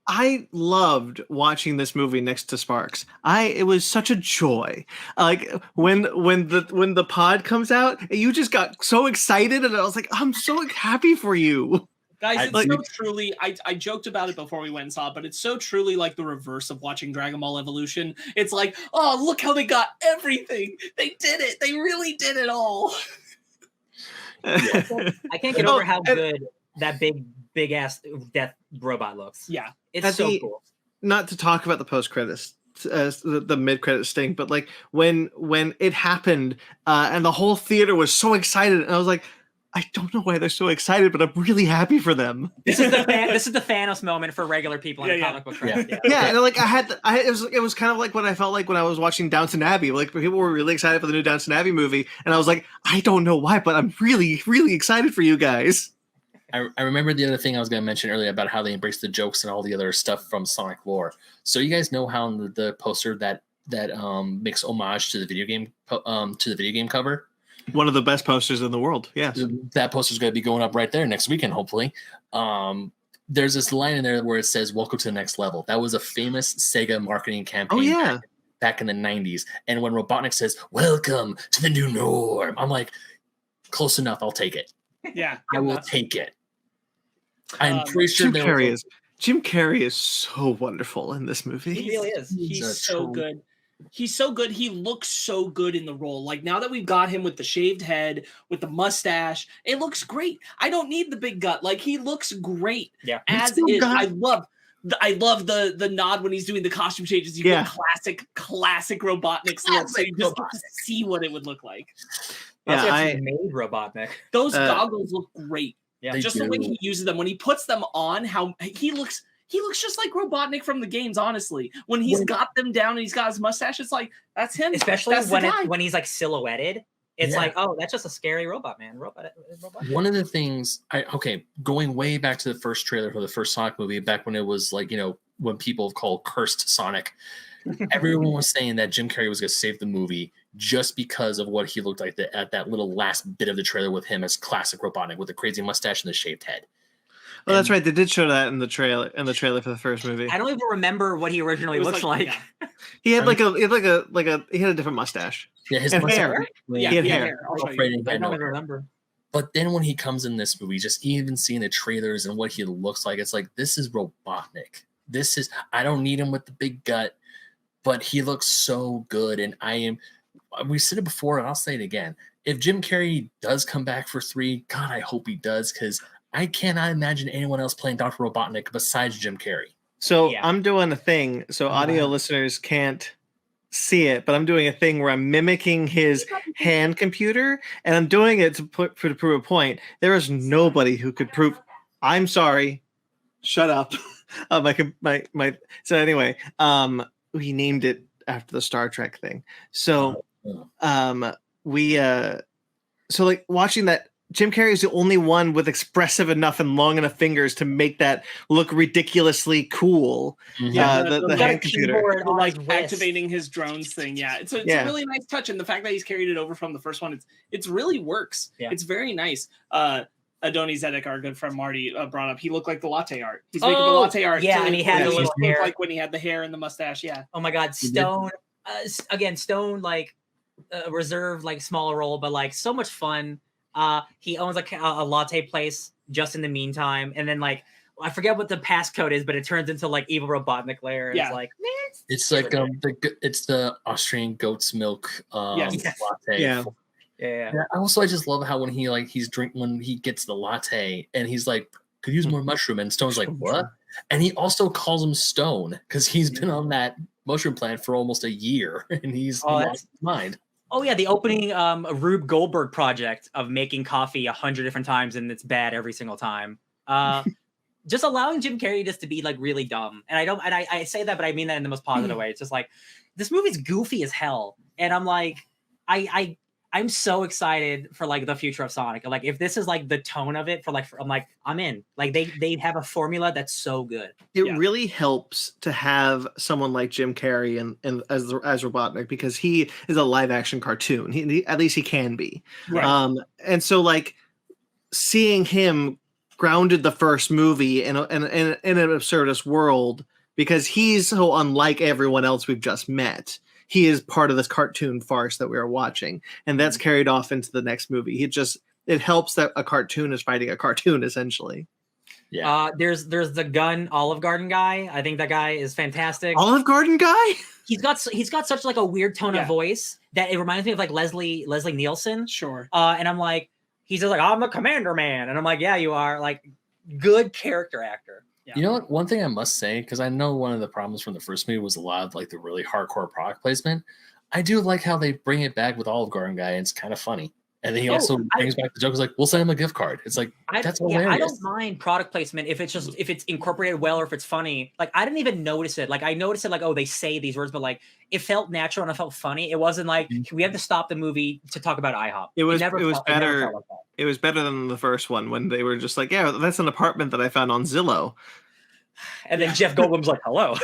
I loved watching this movie next to Sparks. It was such a joy. Like when the pod comes out, you just got so excited, and I was like, I'm so happy for you. Guys, it's so truly, I joked about it before we went and saw it, but it's so truly like the reverse of watching Dragon Ball Evolution. It's like, oh, look how they got everything. They did it. They really did it all. I can't get over how good that big ass death robot looks. Yeah. It's so cool. Not to talk about the post credits, the mid credits sting, but like when it happened, and the whole theater was so excited, and I was like, I don't know why they're so excited, but I'm really happy for them. This is the Thanos moment for regular people in comic book craft. Yeah, and like it was kind of like what I felt like when I was watching Downton Abbey. Like people were really excited for the new Downton Abbey movie, and I was like, I don't know why, but I'm really, really excited for you guys. I remember the other thing I was going to mention earlier about how they embrace the jokes and all the other stuff from Sonic lore. So you guys know how in the poster that makes homage to the video game cover. One of the best posters in the world. Yes, that poster is going to be going up right there next weekend, hopefully. There's this line in there where it says "Welcome to the next level." That was a famous Sega marketing campaign. Oh yeah. back in the 90s. And when Robotnik says, "Welcome to the new norm," I'm like, close enough. I'll take it. Yeah, I will take it. I'm pretty sure Jim Carrey is so wonderful in this movie. He really is. He's so good. He's so good. He looks so good in the role. Like now that we've got him with the shaved head, with the mustache, it looks great. I don't need the big gut. Like he looks great. Yeah. As is. I love the nod when he's doing the costume changes. You get classic Robotnik look. So you just get to see what it would look like. I made Robotnik. Those goggles look great. Yeah, just the way he uses them when he puts them on. How he looks just like Robotnik from the games. Honestly, when he's got them down and he's got his mustache, it's like that's him. Especially when he's like silhouetted. It's like, oh, that's just a scary robot, man. Robot. One of the things, going way back to the first trailer for the first Sonic movie, back when it was like, when people called cursed Sonic, everyone was saying that Jim Carrey was going to save the movie just because of what he looked like at that little last bit of the trailer with him as classic Robotnik with the crazy mustache and the shaved head. Oh, that's right. They did show that in the trailer for the first movie. I don't even remember what he originally looks like. Yeah. He had he had a different mustache. Yeah, his mustache. Hair. Yeah, he had hair. I don't even remember. But then when he comes in this movie, just even seeing the trailers and what he looks like, it's like, this is Robotnik. I don't need him with the big gut, but he looks so good. And we said it before and I'll say it again. If Jim Carrey does come back for 3, God, I hope he does, because I cannot imagine anyone else playing Dr. Robotnik besides Jim Carrey. So I'm doing a thing. So audio listeners can't see it, but I'm doing a thing where I'm mimicking his hand computer, and I'm doing it to prove a point. There is nobody who could prove. I'm sorry. Shut up. So anyway, we named it after the Star Trek thing. So so like watching that, Jim Carrey is the only one with expressive enough and long enough fingers to make that look ridiculously cool. Yeah, the hand computer, like activating his drones thing. Yeah, it's a really nice touch, and the fact that he's carried it over from the first one, it's really works. Yeah. It's very nice. Adoni Zedek, our good friend Marty, brought up. He looked like the latte art. He's making the latte art. Yeah, and he had the little hair, like when he had the hair and the mustache. Yeah. Oh my God, Stone. Stone like reserved like smaller role, but like so much fun. He owns a latte place just in the meantime, and then like I forget what the passcode is, but it turns into like evil Robotnik lair. And it's like, man, it's like it's the Austrian goat's milk latte. Yeah. Also, I just love how when he gets the latte and he's like, could use more mushroom, and Stone's like, what? And he also calls him Stone because he's been on that mushroom plant for almost a year, and he's lost his mind. Oh yeah, the opening Rube Goldberg project of making coffee 100 different times and it's bad every single time. Just allowing Jim Carrey just to be like really dumb. And I say that, but I mean that in the most positive way. It's just like this movie's goofy as hell, and I'm like, I'm so excited for like the future of Sonic. Like if this is like the tone of it I'm like, I'm in. Like they have a formula that's so good. It really helps to have someone like Jim Carrey and as Robotnik, because he is a live action cartoon. He at least he can be. Right. And so like seeing him grounded the first movie in an absurdist world, because he's so unlike everyone else we've just met. He is part of this cartoon farce that we are watching, and that's carried off into the next movie. It helps that a cartoon is fighting a cartoon, essentially. Yeah. There's the Olive Garden guy. I think that guy is fantastic. Olive Garden guy? He's got such like a weird tone of voice that it reminds me of like Leslie Nielsen. Sure. And I'm like, he's just like, I'm a Commander Man, and I'm like, yeah, you are. Like, good character actor. Yeah. You know what? One thing I must say, because I know one of the problems from the first movie was a lot of like the really hardcore product placement. I do like how they bring it back with Olive Garden guy, and it's kind of funny. And then he also brings back the joke. It's like, we'll send him a gift card. It's like, that's hilarious. I don't mind product placement if it's incorporated well or if it's funny. Like I didn't even notice it. Like I noticed it like, oh, they say these words, but like it felt natural and it felt funny. It wasn't like we have to stop the movie to talk about IHOP. It was better. It was better than the first one when they were just like, yeah, that's an apartment that I found on Zillow. And then Jeff Goldblum's like, hello.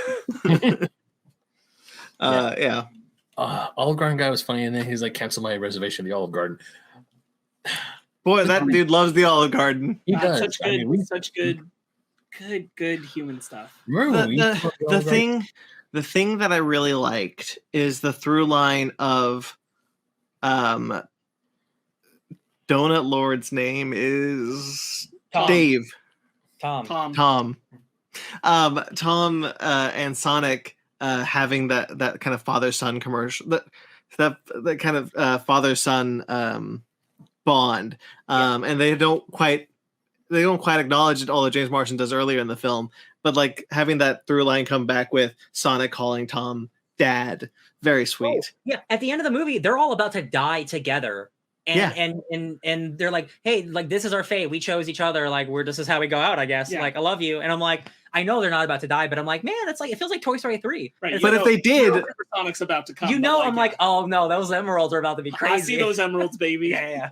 Olive Garden guy was funny, and then he's like, cancel my reservation at the Olive Garden. Boy, that dude loves the Olive Garden. He does. Such good human stuff. The the thing that I really liked is the through line of Donut Lord's name is Tom. Dave. Tom. Tom and Sonic having that kind of father-son commercial, that kind of father-son bond, and they don't quite acknowledge all that James Marsden does earlier in the film, but like having that through line come back with Sonic calling Tom dad, very sweet. Oh, yeah, at the end of the movie, they're all about to die together. And they're like, hey, like this is our fate. We chose each other. Like this is how we go out, I guess. Yeah. Like I love you. And I'm like, I know they're not about to die, but I'm like, man, it's like it feels like Toy Story 3. Right. But if they did, Sonic's about to come. I'm like, oh no, those emeralds are about to be crazy. I see those emeralds, baby. Yeah.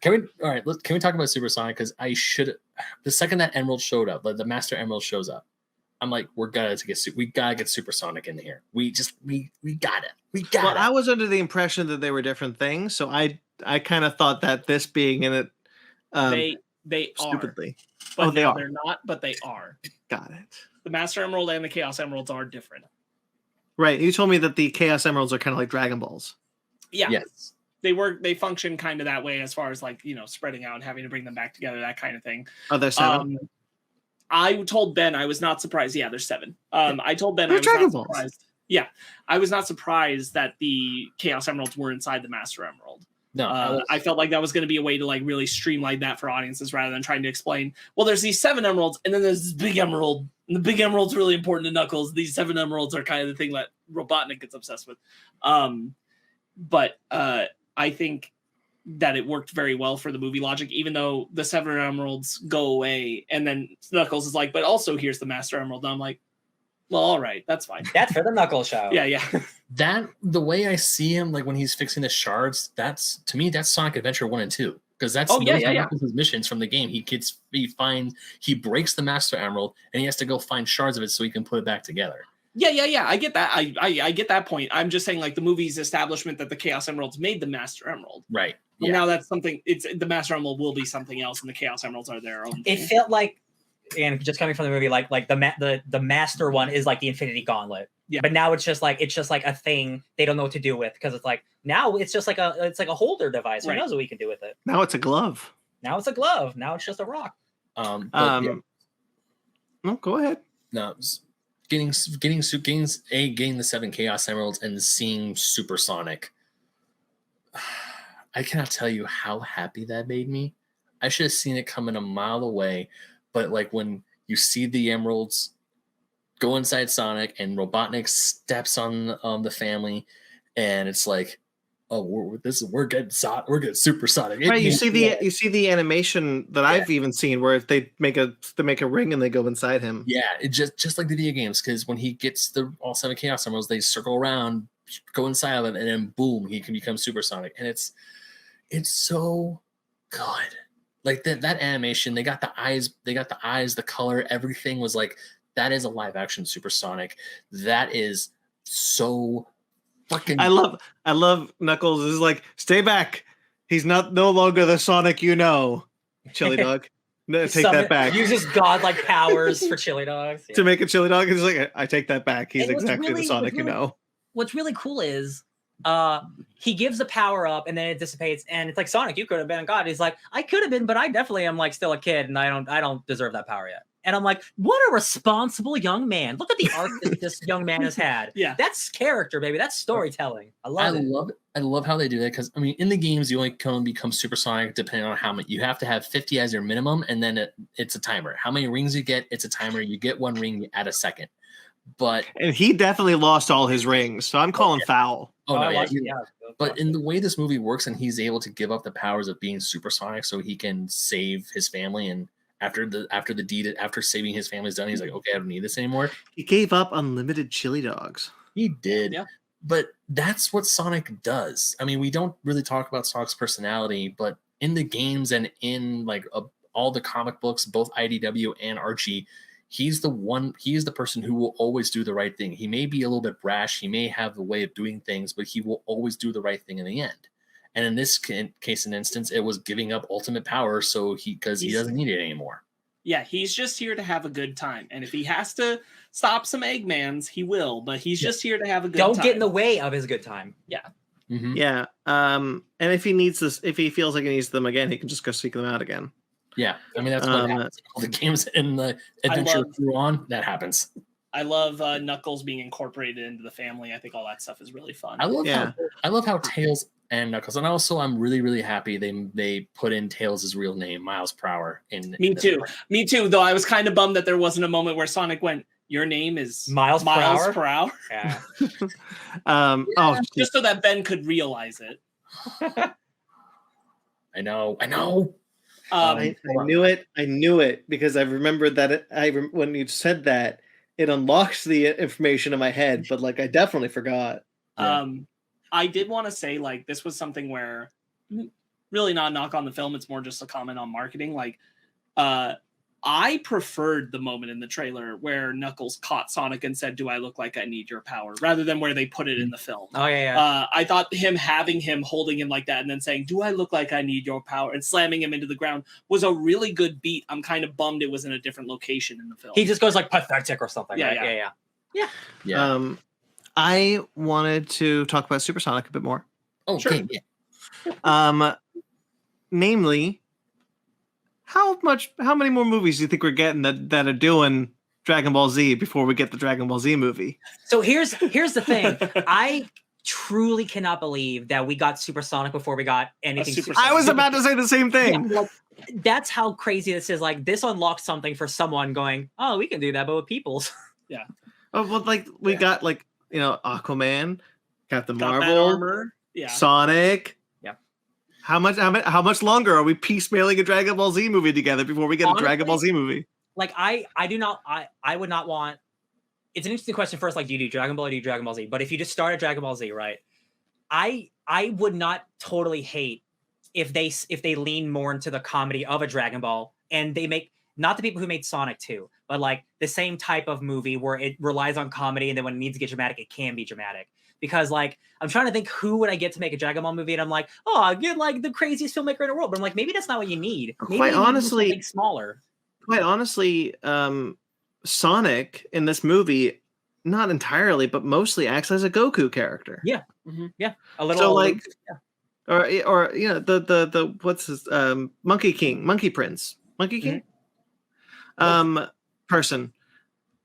Can we talk about Supersonic? Because the second that emerald showed up, like the Master Emerald shows up, I'm like, we gotta get Supersonic in here. We got it. Well, I was under the impression that they were different things, so I kind of thought that this being in it, they stupidly. But they are. They're not, but they are. Got it. The Master Emerald and the Chaos Emeralds are different. Right. You told me that the Chaos Emeralds are kind of like Dragon Balls. Yeah. Yes. They function kind of that way as far as like, spreading out and having to bring them back together, that kind of thing. Are there 7? I told Ben I was not surprised. Yeah, there's 7. I told Ben They're I was Dragon not Balls. surprised. Yeah, I was not surprised that the Chaos Emeralds were inside the Master Emerald. No, I felt like that was going to be a way to like really streamline that for audiences rather than trying to explain, well, there's these 7 emeralds and then there's this big emerald, and the big emerald's really important to Knuckles. These 7 emeralds are kind of the thing that Robotnik gets obsessed with. But I think that it worked very well for the movie logic, even though the 7 emeralds go away and then Knuckles is like, but also here's the Master Emerald. And I'm like, well, all right, that's fine. That's for the Knuckles show. Yeah. that the way I see him, like when he's fixing the shards, that's Sonic Adventure 1 and 2. Because that's his missions from the game. He breaks the Master Emerald and he has to go find shards of it so he can put it back together. Yeah. I get that. I get that point. I'm just saying, like, the movie's establishment that the Chaos Emeralds made the Master Emerald. Right. Yeah. Now that's something. It's the Master Emerald will be something else, and the Chaos Emeralds are their own thing. It felt like, and just coming from the movie, like the Master one is like the Infinity Gauntlet. Yeah. But now it's just like a thing they don't know what to do with, because it's like now it's just like a holder device. Who knows what we can do with it? Now it's a glove. Now it's a glove. Now it's just a rock. No, go ahead. No, getting the 7 Chaos Emeralds and seeing Supersonic. I cannot tell you how happy that made me. I should have seen it coming a mile away, but like when you see the emeralds go inside Sonic and Robotnik steps on the family, and it's like, oh, we're getting Supersonic. Right, you see the animation that I've even seen where they make a ring and they go inside him. Yeah, it just like the video games, because when he gets all 7 Chaos Emeralds, they circle around, go inside of him, and then boom, he can become Supersonic, and it's so good. Like that animation, they got the eyes, the color, everything was like, that is a live action Supersonic. That is so fucking. I love Knuckles is like, stay back. He's no longer the Sonic you know. Chili dog. No, take that back. Uses godlike powers for chili dogs to make a chili dog. He's like, I take that back. He's and exactly the Sonic you know. What's really cool is he gives the power up and then it dissipates, and it's like, Sonic, you could have been a god. He's like, I could have been, but I definitely am like still a kid, and I don't deserve that power yet. And I'm like, what a responsible young man. Look at the arc that this young man has had. Yeah. That's character, baby. That's storytelling. I love it. I love how they do that, because I mean, in the games you only can become Supersonic depending on how many. You have to have 50 as your minimum, and then it's a timer. How many rings you get, it's a timer. You get 1 ring, you add a second. And he definitely lost all his rings, so I'm calling foul. Oh no, yeah. But in the way this movie works, and he's able to give up the powers of being Supersonic so he can save his family, and after saving his family's done, he's like, okay, I don't need this anymore. He gave up unlimited chili dogs. He did. Yeah. But that's what Sonic does. I mean, we don't really talk about Sonic's personality, but in the games and in like all the comic books, both IDW and Archie, he's the person who will always do the right thing. He may be a little bit brash, he may have the way of doing things, but he will always do the right thing in the end. And in this case and instance, it was giving up ultimate power because he doesn't need it anymore. Yeah, he's just here to have a good time. And if he has to stop some Eggmans, he will. But he's just here to have a good time. Don't get in the way of his good time. Yeah. Mhm. Yeah. And if he needs this, if he feels like he needs them again, he can just go seek them out again. Yeah, I mean that's what happens. All the games in the adventure through on that happens. I love Knuckles being incorporated into the family. I think all that stuff is really fun. I love how Tails and Knuckles, and also I'm really happy they put in Tails' real name, Miles Prower. Me too. Though I was kind of bummed that there wasn't a moment where Sonic went, "Your name is Miles Prower." Yeah. Just so that Ben could realize it. I know. I knew it because I remembered that when you said that, it unlocks the information in my head, but like I definitely forgot. I did want to say like this was something where really not a knock on the film, it's more just a comment on marketing. Like I preferred the moment in the trailer where Knuckles caught Sonic and said, "Do I look like I need your power?" rather than where they put it in the film. Oh yeah. I thought having him holding him like that and then saying, "Do I look like I need your power?" and slamming him into the ground was a really good beat. I'm kind of bummed it was in a different location in the film. He just goes like pathetic or something. Yeah. I wanted to talk about Supersonic a bit more. Oh, sure. Okay. Yeah. Namely, how many more movies do you think we're getting that are doing Dragon Ball Z before we get the Dragon Ball Z movie? So here's the thing. I truly cannot believe that we got Supersonic before we got anything. I was about to say the same thing. Yeah, that's how crazy this is. Like this unlocks something for someone going, "Oh, we can do that, but with peoples." Yeah. Oh, well, like we got like Aquaman, Captain Marvel, armor. Yeah. Sonic. Yeah. How much longer are we piecemealing a Dragon Ball Z movie together before we get a Dragon Ball Z movie? Like I would not want. It's an interesting question. First, like, do you do Dragon Ball or do you do Dragon Ball Z? But if you just start at Dragon Ball Z, right? I would not totally hate if they lean more into the comedy of a Dragon Ball and they make not the people who made Sonic 2, but like the same type of movie where it relies on comedy and then when it needs to get dramatic, it can be dramatic. Because like I'm trying to think who would I get to make a Dragon Ball movie, and I'm like, oh, I get like the craziest filmmaker in the world. But I'm like, maybe that's not what you need. Maybe quite honestly, something smaller. Quite honestly, Sonic in this movie, not entirely, but mostly acts as a Goku character. Yeah, yeah, a little. So like, or the what's his Monkey King, Monkey Prince, Monkey King, person,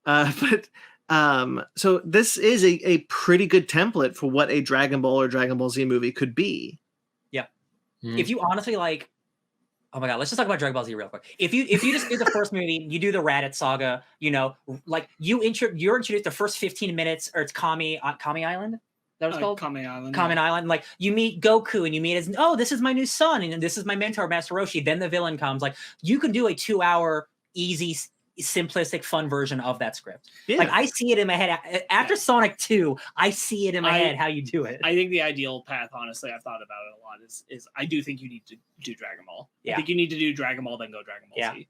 but. So this is a pretty good template for what a Dragon Ball or Dragon Ball Z movie could be. Yeah. If you honestly like, oh my God, let's just talk about Dragon Ball Z real quick. If you just do the first movie, you do the Raditz saga, like you're introduced the first 15 minutes, or it's Kami Island. That was called Kami Island. Kami Island. Like you meet Goku and you meet this is my new son and this is my mentor, Master Roshi. Then the villain comes. Like you can do a 2-hour easy, simplistic, fun version of that script. Yeah. Like I see it in my head after Sonic 2. I see it in my head how you do it. I think the ideal path, honestly, I've thought about it a lot. Is I do think you need to do Dragon Ball. Yeah. I think you need to do Dragon Ball, then go Dragon Ball Z.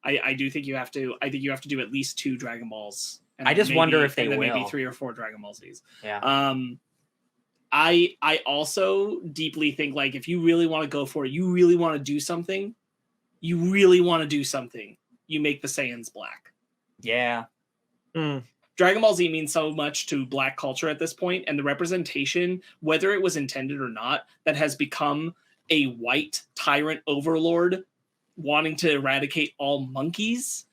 I do think you have to. I think you have to do at least 2 Dragon Balls. And I just wonder if they will. Maybe 3 or 4 Dragon Ball Zs. Yeah. I also deeply think like if you really want to go for it, you really want to do something. You make the Saiyans black. Yeah. Dragon Ball Z means so much to Black culture at this point, and the representation, whether it was intended or not, that has become a white tyrant overlord wanting to eradicate all monkeys,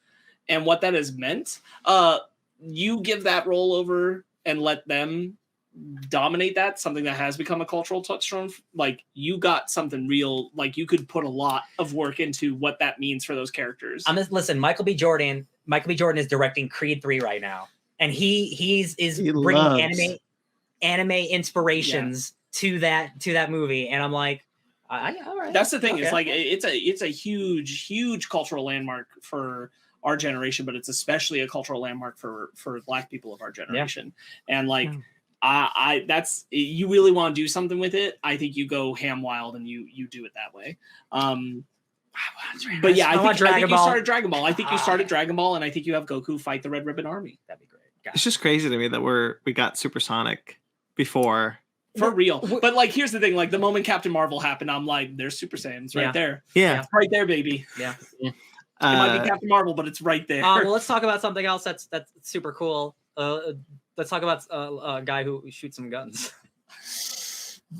and what that has meant. You give that role over and let them dominate that, something that has become a cultural touchstone. Like you got something real, like you could put a lot of work into what that means for those characters. Listen, Michael B. Jordan is directing Creed 3 right now, and he bringing anime inspirations to that movie, and I'm like, all right. That's the thing. Okay. It's like it's a huge cultural landmark for our generation, but it's especially a cultural landmark for Black people of our generation. Yeah. And like that's you really want to do something with it. I think you go ham wild and you do it that way. But yeah, I think you started Dragon Ball. I think you started Dragon Ball, and I think you have Goku fight the Red Ribbon Army. That'd be great. It's just crazy to me that we got Supersonic before. For real. But like here's the thing, like the moment Captain Marvel happened, I'm like, there's Super Saiyans right there. Yeah. Right there, baby. Yeah. might be Captain Marvel, but it's right there. Well, let's talk about something else that's super cool. Let's talk about a guy who shoots some guns.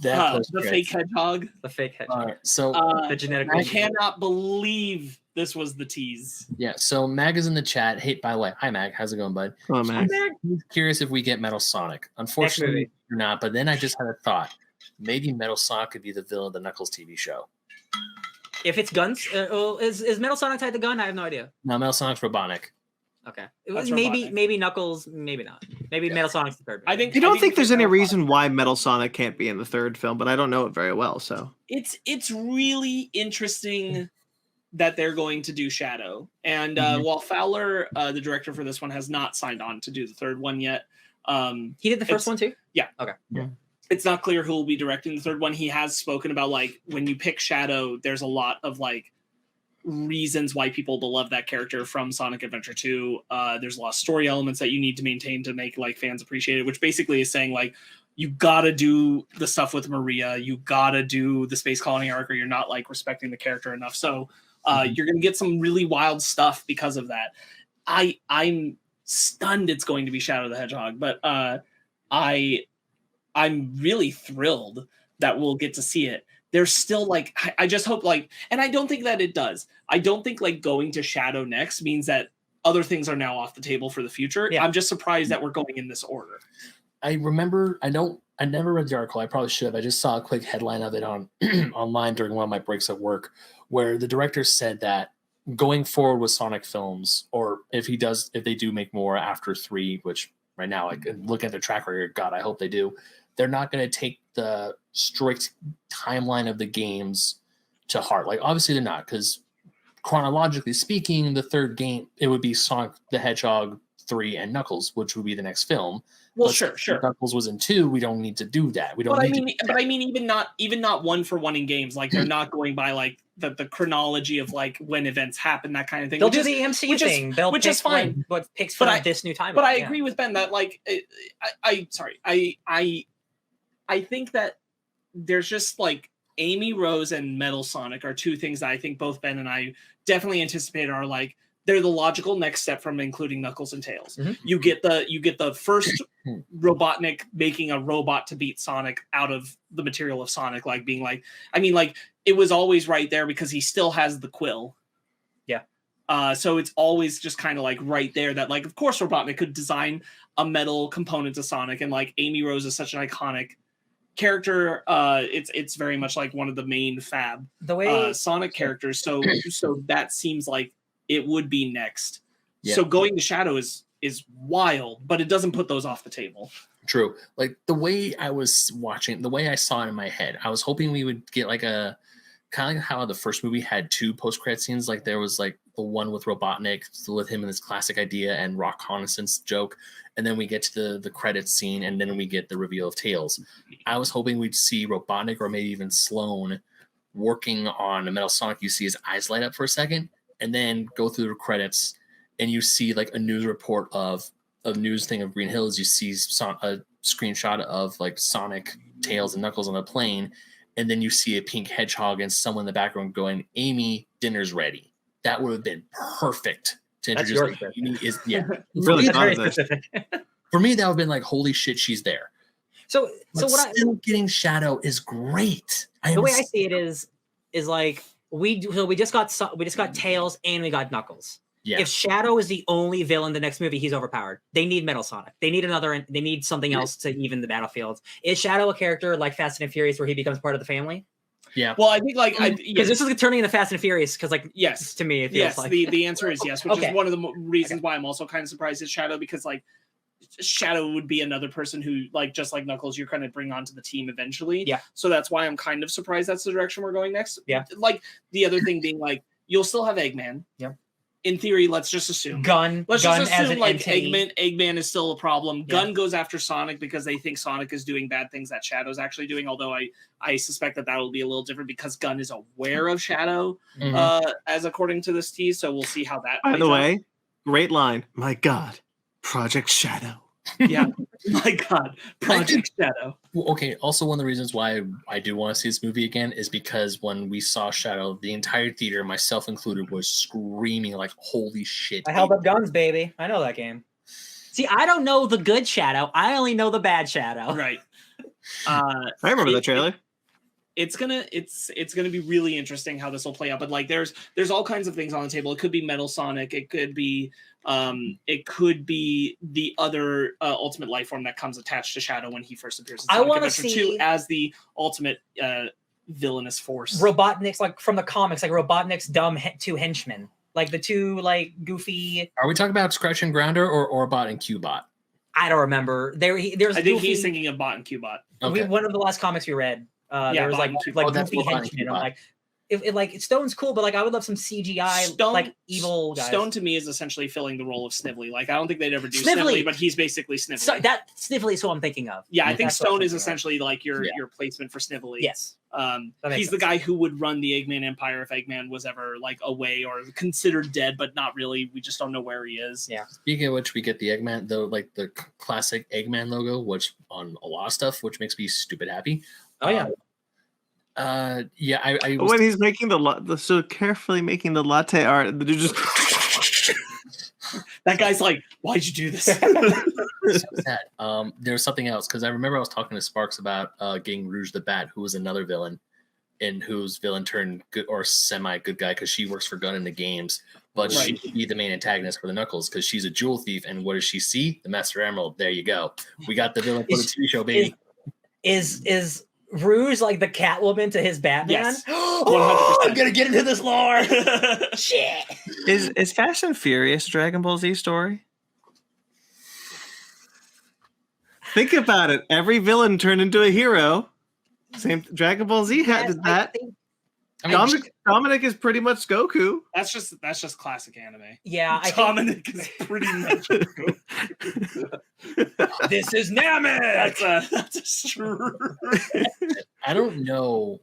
The fake hedgehog. The fake hedgehog. All right, so the genetic. I cannot believe this was the tease. yeah, so Mag is in the chat. Hey, by the way, hi Mag, how's it going, bud? Oh, Mag. He's curious if we get Metal Sonic. Unfortunately, you're not. But then I just had a thought. Maybe Metal Sonic could be the villain of the Knuckles TV show. If it's guns, is Metal Sonic tied to gun? I have no idea. No, Metal Sonic's Robotnik. Okay, That's maybe Robotnik. maybe Knuckles, maybe not. Maybe Metal Sonic's the third. I think. I don't think we there's can any verify. reason why Metal Sonic can't be in the third film, but I don't know it very well. So It's really interesting that they're going to do Shadow, and while Fowler, the director for this one, has not signed on to do the third one yet. He did the first one too. Yeah. Okay. Yeah. It's not clear who will be directing the third one. He has spoken about like when you pick Shadow, there's a lot of like reasons why people will love that character from Sonic Adventure 2. There's a lot of story elements that you need to maintain to make like fans appreciate it, which basically is saying like you gotta do the stuff with Maria, you gotta do the space colony arc, or you're not like respecting the character enough. So you're gonna get some really wild stuff because of that. I'm stunned it's going to be Shadow the Hedgehog, but I'm really thrilled that we'll get to see it. There's still like I just hope like, and I don't think that it does. I don't think like going to Shadow next means that other things are now off the table for the future. Yeah. I'm just surprised that we're going in this order. I remember. I never read the article. I probably should have. I just saw a quick headline of it on online during one of my breaks at work, where the director said that going forward with Sonic films, or if they do make more after 3, which right now, like look at their track record, God, I hope they do. They're not going to take the strict timeline of the games to heart. Like, obviously they're not, because chronologically speaking, the third game, it would be Sonic the Hedgehog 3 and Knuckles, which would be the next film. Well, But sure. if Knuckles was in 2, we don't need to do that. We don't. But I need mean, to, but I mean, even not one for one in games. Like they're not going by like the chronology of like when events happen, that kind of thing. They'll which do is- the MCU which is- thing. They'll which pick is fine. What picks But from this new timeline. But I yeah. agree with Ben that like I think that there's just like Amy Rose and Metal Sonic are two things that I think both Ben and I definitely anticipate are like they're the logical next step from including Knuckles and Tails. Mhm. You get the first Robotnik making a robot to beat Sonic out of the material of Sonic, like being like, I mean, like it was always right there because he still has the quill. Yeah. So it's always just kind of like right there that like, of course, Robotnik could design a metal component to Sonic, and like Amy Rose is such an iconic character. It's very much like one of the main Fab The way Sonic characters. So that seems like it would be next. Yeah. So going to Shadow is wild, but it doesn't put those off the table. True. Like the way I was watching, the way I saw it in my head, I was hoping we would get like a kind of like how the first movie had 2 post-credit scenes. Like there was like the one with Robotnik, with him and his classic idea and rock reconnaissance joke, and then we get to the credits scene, and then we get the reveal of Tails. I was hoping we'd see Robotnik or maybe even Sloan working on a Metal Sonic. You see his eyes light up for a second, and then go through the credits, and you see like a news report of a news thing of Green Hills. You see a screenshot of like Sonic, Tails, and Knuckles on the plane, and then you see a pink hedgehog and someone in the background going, "Amy, dinner's ready." That would have been perfect to That's introduce. your Amy is, yeah, Really it's very thought of this. specific. for me that would have been like, "Holy shit, she's there." So But what I still getting Shadow is great. the way I see it is like we just got Tails and we got Knuckles. Yeah. If Shadow is the only villain in the next movie, he's overpowered. They need Metal Sonic. They need something else to even the battlefield. Is Shadow a character like Fast and Furious where he becomes part of the family? Yeah. Well, I think like Because this is turning into Fast and Furious. Because like yes, to me it feels yes. like The answer is yes, which Okay. is one of the reasons why I'm also kind of surprised it's Shadow, because like Shadow would be another person who like just like Knuckles you're kind of bring onto the team eventually. Yeah. So that's why I'm kind of surprised that's the direction we're going next. Yeah. Like the other thing being like you'll still have Eggman. Yeah. In theory, let's just assume. Gun Let's just as assume an like entity. Eggman is still a problem. Yeah. Gun goes after Sonic because they think Sonic is doing bad things that Shadow's actually doing. Although I suspect that will be a little different because Gun is aware of Shadow, as according to this tease. So we'll see how that. By plays the out. way, great line. My God, Project Shadow. Yeah. My God, Project Shadow. Okay, also one of the reasons why I do want to see this movie again is because when we saw Shadow, the entire theater, myself included, was screaming like, holy shit. I held up guns, baby. I know that game. See, I don't know the good Shadow. I only know the bad Shadow. Right. I remember the trailer. It's gonna be really interesting how this will play out. But like, there's all kinds of things on the table. It could be Metal Sonic. It could be the other ultimate life form that comes attached to Shadow when he first appears in Sonic I want to Adventure see 2 as the ultimate villainous force. Robotnik's, like from the comics, like Robotnik's dumb two henchmen, like the two like goofy. Are we talking about Scratch and Grounder or Orbot and Cubot? I don't remember. There's I think goofy, he's thinking of Bot and Cubot. Okay. One of the last comics we read. There was like that's goofy Robotnik henchmen. Cubot. I'm like, if like Stone's cool, but like I would love some CGI like evil guys. Stone to me is essentially filling the role of Snively. Like I don't think they'd ever do Snively. Snively, but he's basically Snively. So that Snively is who I'm thinking of. Yeah, I think That's what I'm Stone is thinking of. essentially like your placement for Snively. Yes. That makes He's the sense. guy who would run the Eggman Empire if Eggman was ever like away or considered dead, but not really. We just don't know where he is. Yeah. Speaking of which, we get the Eggman, though, like the classic Eggman logo, which on a lot of stuff, which makes me stupid happy. Oh yeah. Yeah, I was, When he's making so carefully making the latte art, the dude just That guy's like, why'd you do this? so sad. There's something else because I remember I was talking to Sparks about getting Rouge the Bat, who was another villain, and whose villain turned good or semi good guy because she works for Gun in the games, but she would be the main antagonist for the Knuckles because she's a jewel thief. And what does she see? The Master Emerald. There you go. We got the villain for the TV show, baby. Is Rouge like the Catwoman to his Batman? Yes. 100%. I'm gonna get into this lore. Shit. is Fast and Furious a Dragon Ball Z story? Think about it. Every villain turned into a hero. Same Dragon Ball Z did that. Dominic is pretty much Goku. That's just classic anime. Yeah, Dominic is pretty much Goku. This is Namek. That's true. I don't know.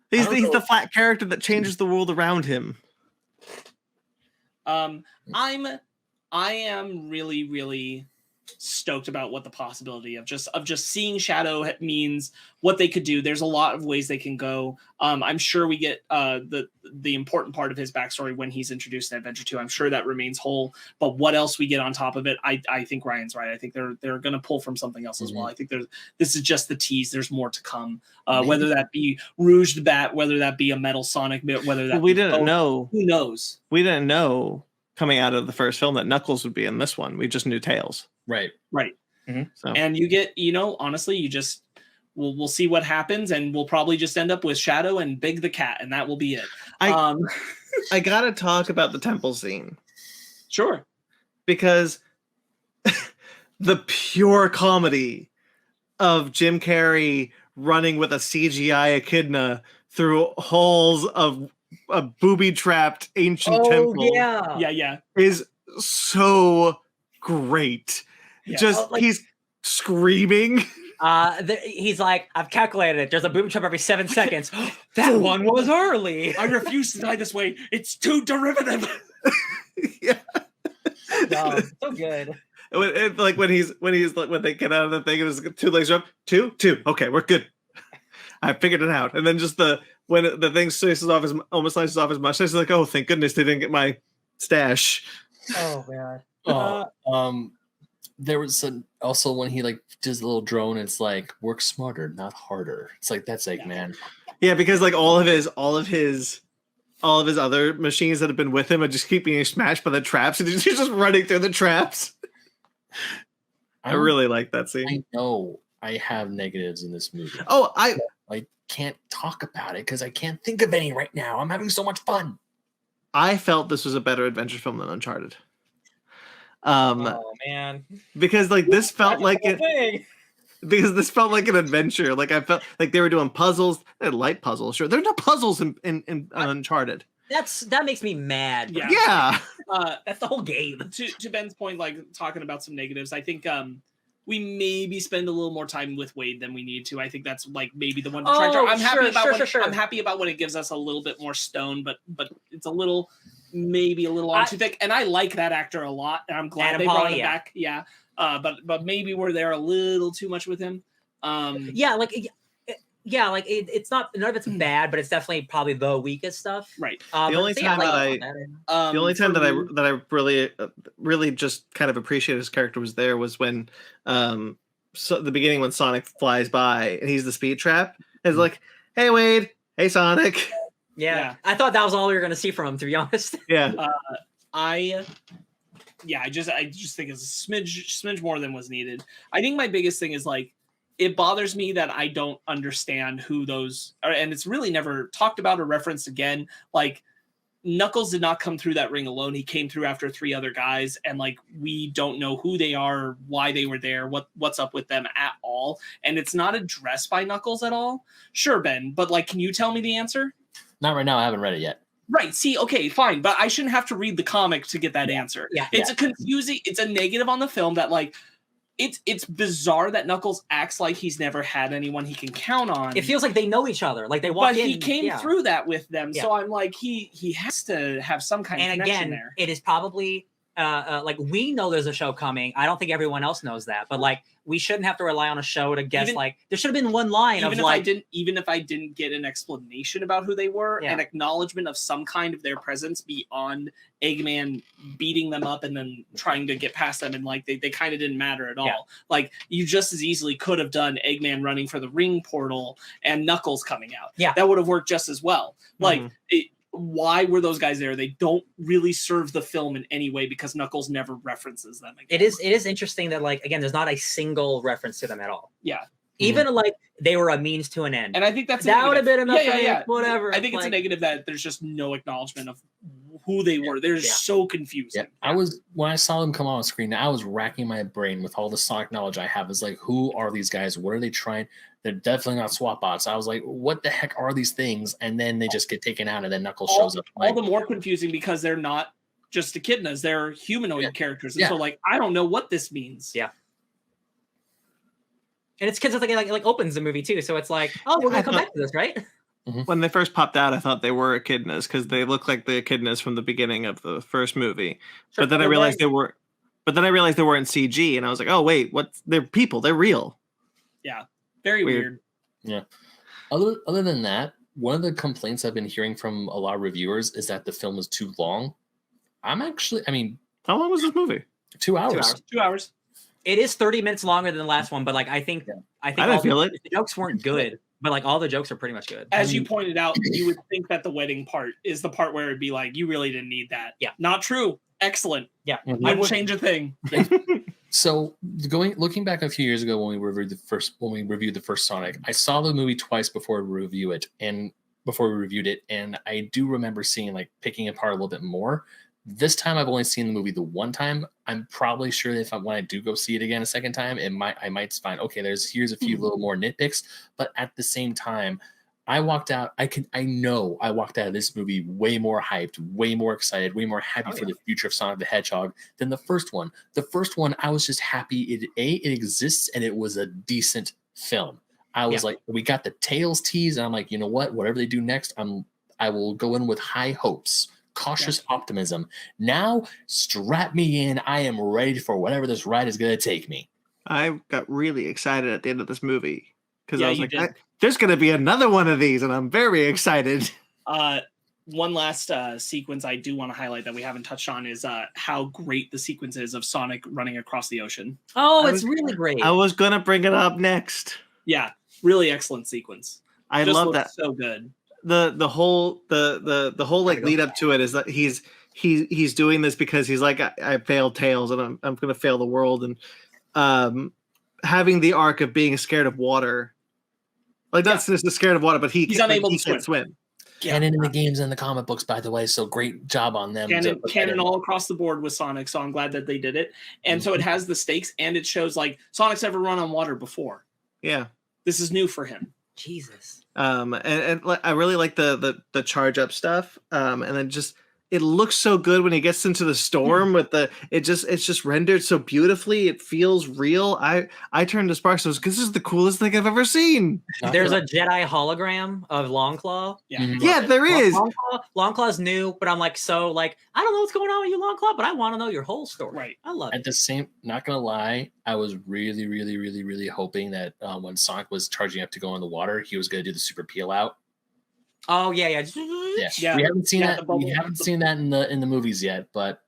He's the flat character that changes the world around him. I am really, really stoked about what the possibility of just seeing Shadow means, what they could do. There's a lot of ways they can go. I'm sure we get the important part of his backstory when he's introduced in Adventure 2. I'm sure that remains whole, but what else we get on top of it, I think Ryan's right. I think they're going to pull from something else as well. I think this is just the tease. There's more to come. Whether that be Rouge the Bat, whether that be a Metal Sonic, whether that we didn't know. Who knows? We didn't know coming out of the first film that Knuckles would be in this one. We just knew Tails. Right. Mm-hmm. So. And you get, honestly, we'll see what happens, and we'll probably just end up with Shadow and Big the Cat, and that will be it. I gotta talk about the temple scene. Sure. Because the pure comedy of Jim Carrey running with a CGI echidna through halls of a booby-trapped ancient temple Yeah. is so great. Yeah. Just he's screaming. He's like, I've calculated it. There's a booby trap every 7 seconds. That one was early. I refuse to die this way. It's too derivative. Yeah. No, so good. When they get out of the thing, it was 2 legs up. 2. Okay, we're good. I figured it out. And then just when the thing almost slices off his mustache, it's like, oh, thank goodness they didn't get my stash. Oh man. There was also when he like does a little drone, it's like work smarter, not harder. It's like that's Eggman. Yeah, because like all of his other machines that have been with him are just keep being smashed by the traps, and he's just running through the traps. I really like that scene. I know I have negatives in this movie. Oh, I can't talk about it because I can't think of any right now. I'm having so much fun. I felt this was a better adventure film than Uncharted. Oh man. Because like this felt like it. Because this felt like an adventure. Like I felt like they were doing puzzles. They're light puzzles, sure. There are no puzzles in Uncharted. That makes me mad. Yeah. That's the whole game. To Ben's point, like talking about some negatives, I think we maybe spend a little more time with Wade than we need to. I think that's like maybe the one detractor. I'm happy about when it gives us a little bit more Stone, but it's maybe a little on too thick. And I like that actor a lot, and I'm glad they brought him back. Yeah. but maybe we're there a little too much with him. It's not, none of it's bad, but it's definitely probably the weakest stuff. Right. The only time that I really just kind of appreciated his character was when so the beginning when Sonic flies by and he's the speed trap. It's like, hey Wade, hey Sonic. Yeah. I thought that was all we were gonna see from him, to be honest. Yeah. I just think it's a smidge more than was needed. I think my biggest thing is like, it bothers me that I don't understand who those are, and it's really never talked about or referenced again. Like, Knuckles did not come through that ring alone. He came through after 3 other guys, and like, we don't know who they are, why they were there, what's up with them at all. And it's not addressed by Knuckles at all. Sure, Ben, but like, can you tell me the answer? Not right now. I haven't read it yet. Right. See, okay, fine, but I shouldn't have to read the comic to get that answer. Yeah. It's a confusing, it's a negative on the film that like, it's bizarre that Knuckles acts like he's never had anyone he can count on. It feels like they know each other. Like they walk in. But he came through that with them. So I'm like, he has to have some kind of connection there. It is probably like, we know there's a show coming. I don't think everyone else knows that, but like, we shouldn't have to rely on a show to guess. Like, there should have been one line of like, even if I didn't get an explanation about who they were, an acknowledgement of some kind of their presence beyond Eggman beating them up and then trying to get past them, and like they kind of didn't matter at all. Like, you just as easily could have done Eggman running for the ring portal and Knuckles coming out. That would have worked just as well. Like, why were those guys there? They don't really serve the film in any way because Knuckles never references them again. It is interesting that, like, again, there's not a single reference to them at all. Even like they were a means to an end. And I think that would have been enough. Whatever. I think it's a negative that there's just no acknowledgement of who they were. They're so confusing. When I saw them come on screen, I was racking my brain with all the Sonic knowledge I have. Is like, who are these guys? What are they trying? They're definitely not swap bots. I was like, what the heck are these things? And then they just get taken out, and then Knuckles shows up. All the more confusing because they're not just echidnas; they're humanoid characters. And so, like, I don't know what this means. And it's because it's like opens the movie too, so it's like, oh, we're gonna come back to this, right? When they first popped out, I thought they were echidnas because they look like the echidnas from the beginning of the first movie. But then I realized they were. But then I realized they were in CG, and I was like, oh wait, they're people? They're real. Yeah. Very weird. Yeah. Other than that, one of the complaints I've been hearing from a lot of reviewers is that the film is too long. How long was this movie? 2 hours. 2 hours. It is 30 minutes longer than the last one, but like I think I didn't feel it. The jokes weren't good, but like all the jokes are pretty much good. As you pointed out, you would think that the wedding part is the part where it'd be like, you really didn't need that. Yeah. Not true. Excellent. Yeah. I would change a thing. So looking back a few years ago when we reviewed the first Sonic, I saw the movie twice before we reviewed it, and I do remember seeing like picking apart a little bit more. This time I've only seen the movie the one time. I'm probably sure that when I do go see it again a second time, I might find, okay, here's a few little more nitpicks, but at the same time, I walked out. I know I walked out of this movie way more hyped, way more excited, way more happy for the future of Sonic the Hedgehog than the first one. The first one, I was just happy it exists and it was a decent film. I was like, we got the Tails tease, and I'm like, you know what? Whatever they do next, I will go in with high hopes, cautious optimism. Now, strap me in. I am ready for whatever this ride is going to take me. I got really excited at the end of this movie because I was like, there's going to be another one of these, and I'm very excited. One last sequence I do want to highlight that we haven't touched on is how great the sequence is of Sonic running across the ocean. Oh, it's really great. I was going to bring it up next. Yeah, really excellent sequence. I love that. So good. The whole like lead up to it is that he's doing this because he's like, I failed Tails and I'm going to fail the world, and having the arc of being scared of water. Like, that's just scared of water, but he's unable to swim. Canon in the games and the comic books, by the way, so great job on them. Canon all across the board with Sonic, so I'm glad that they did it. And so it has the stakes, and it shows like Sonic's never run on water before. Yeah, this is new for him. Jesus. And I really like the charge up stuff. And then just it looks so good when he gets into the storm with it's just rendered so beautifully. It feels real. I turned to Sparks and was, this is the coolest thing I've ever seen. There's a Jedi hologram of Longclaw. Yeah, there is. Longclaw's new, but I'm like, I don't know what's going on with you, Longclaw, but I want to know your whole story. Right. I love it. Not gonna lie, I was really, really, really, really hoping that when Sonic was charging up to go in the water, he was gonna do the super peel out. Oh yeah. We haven't seen that. We haven't seen that in the movies yet, but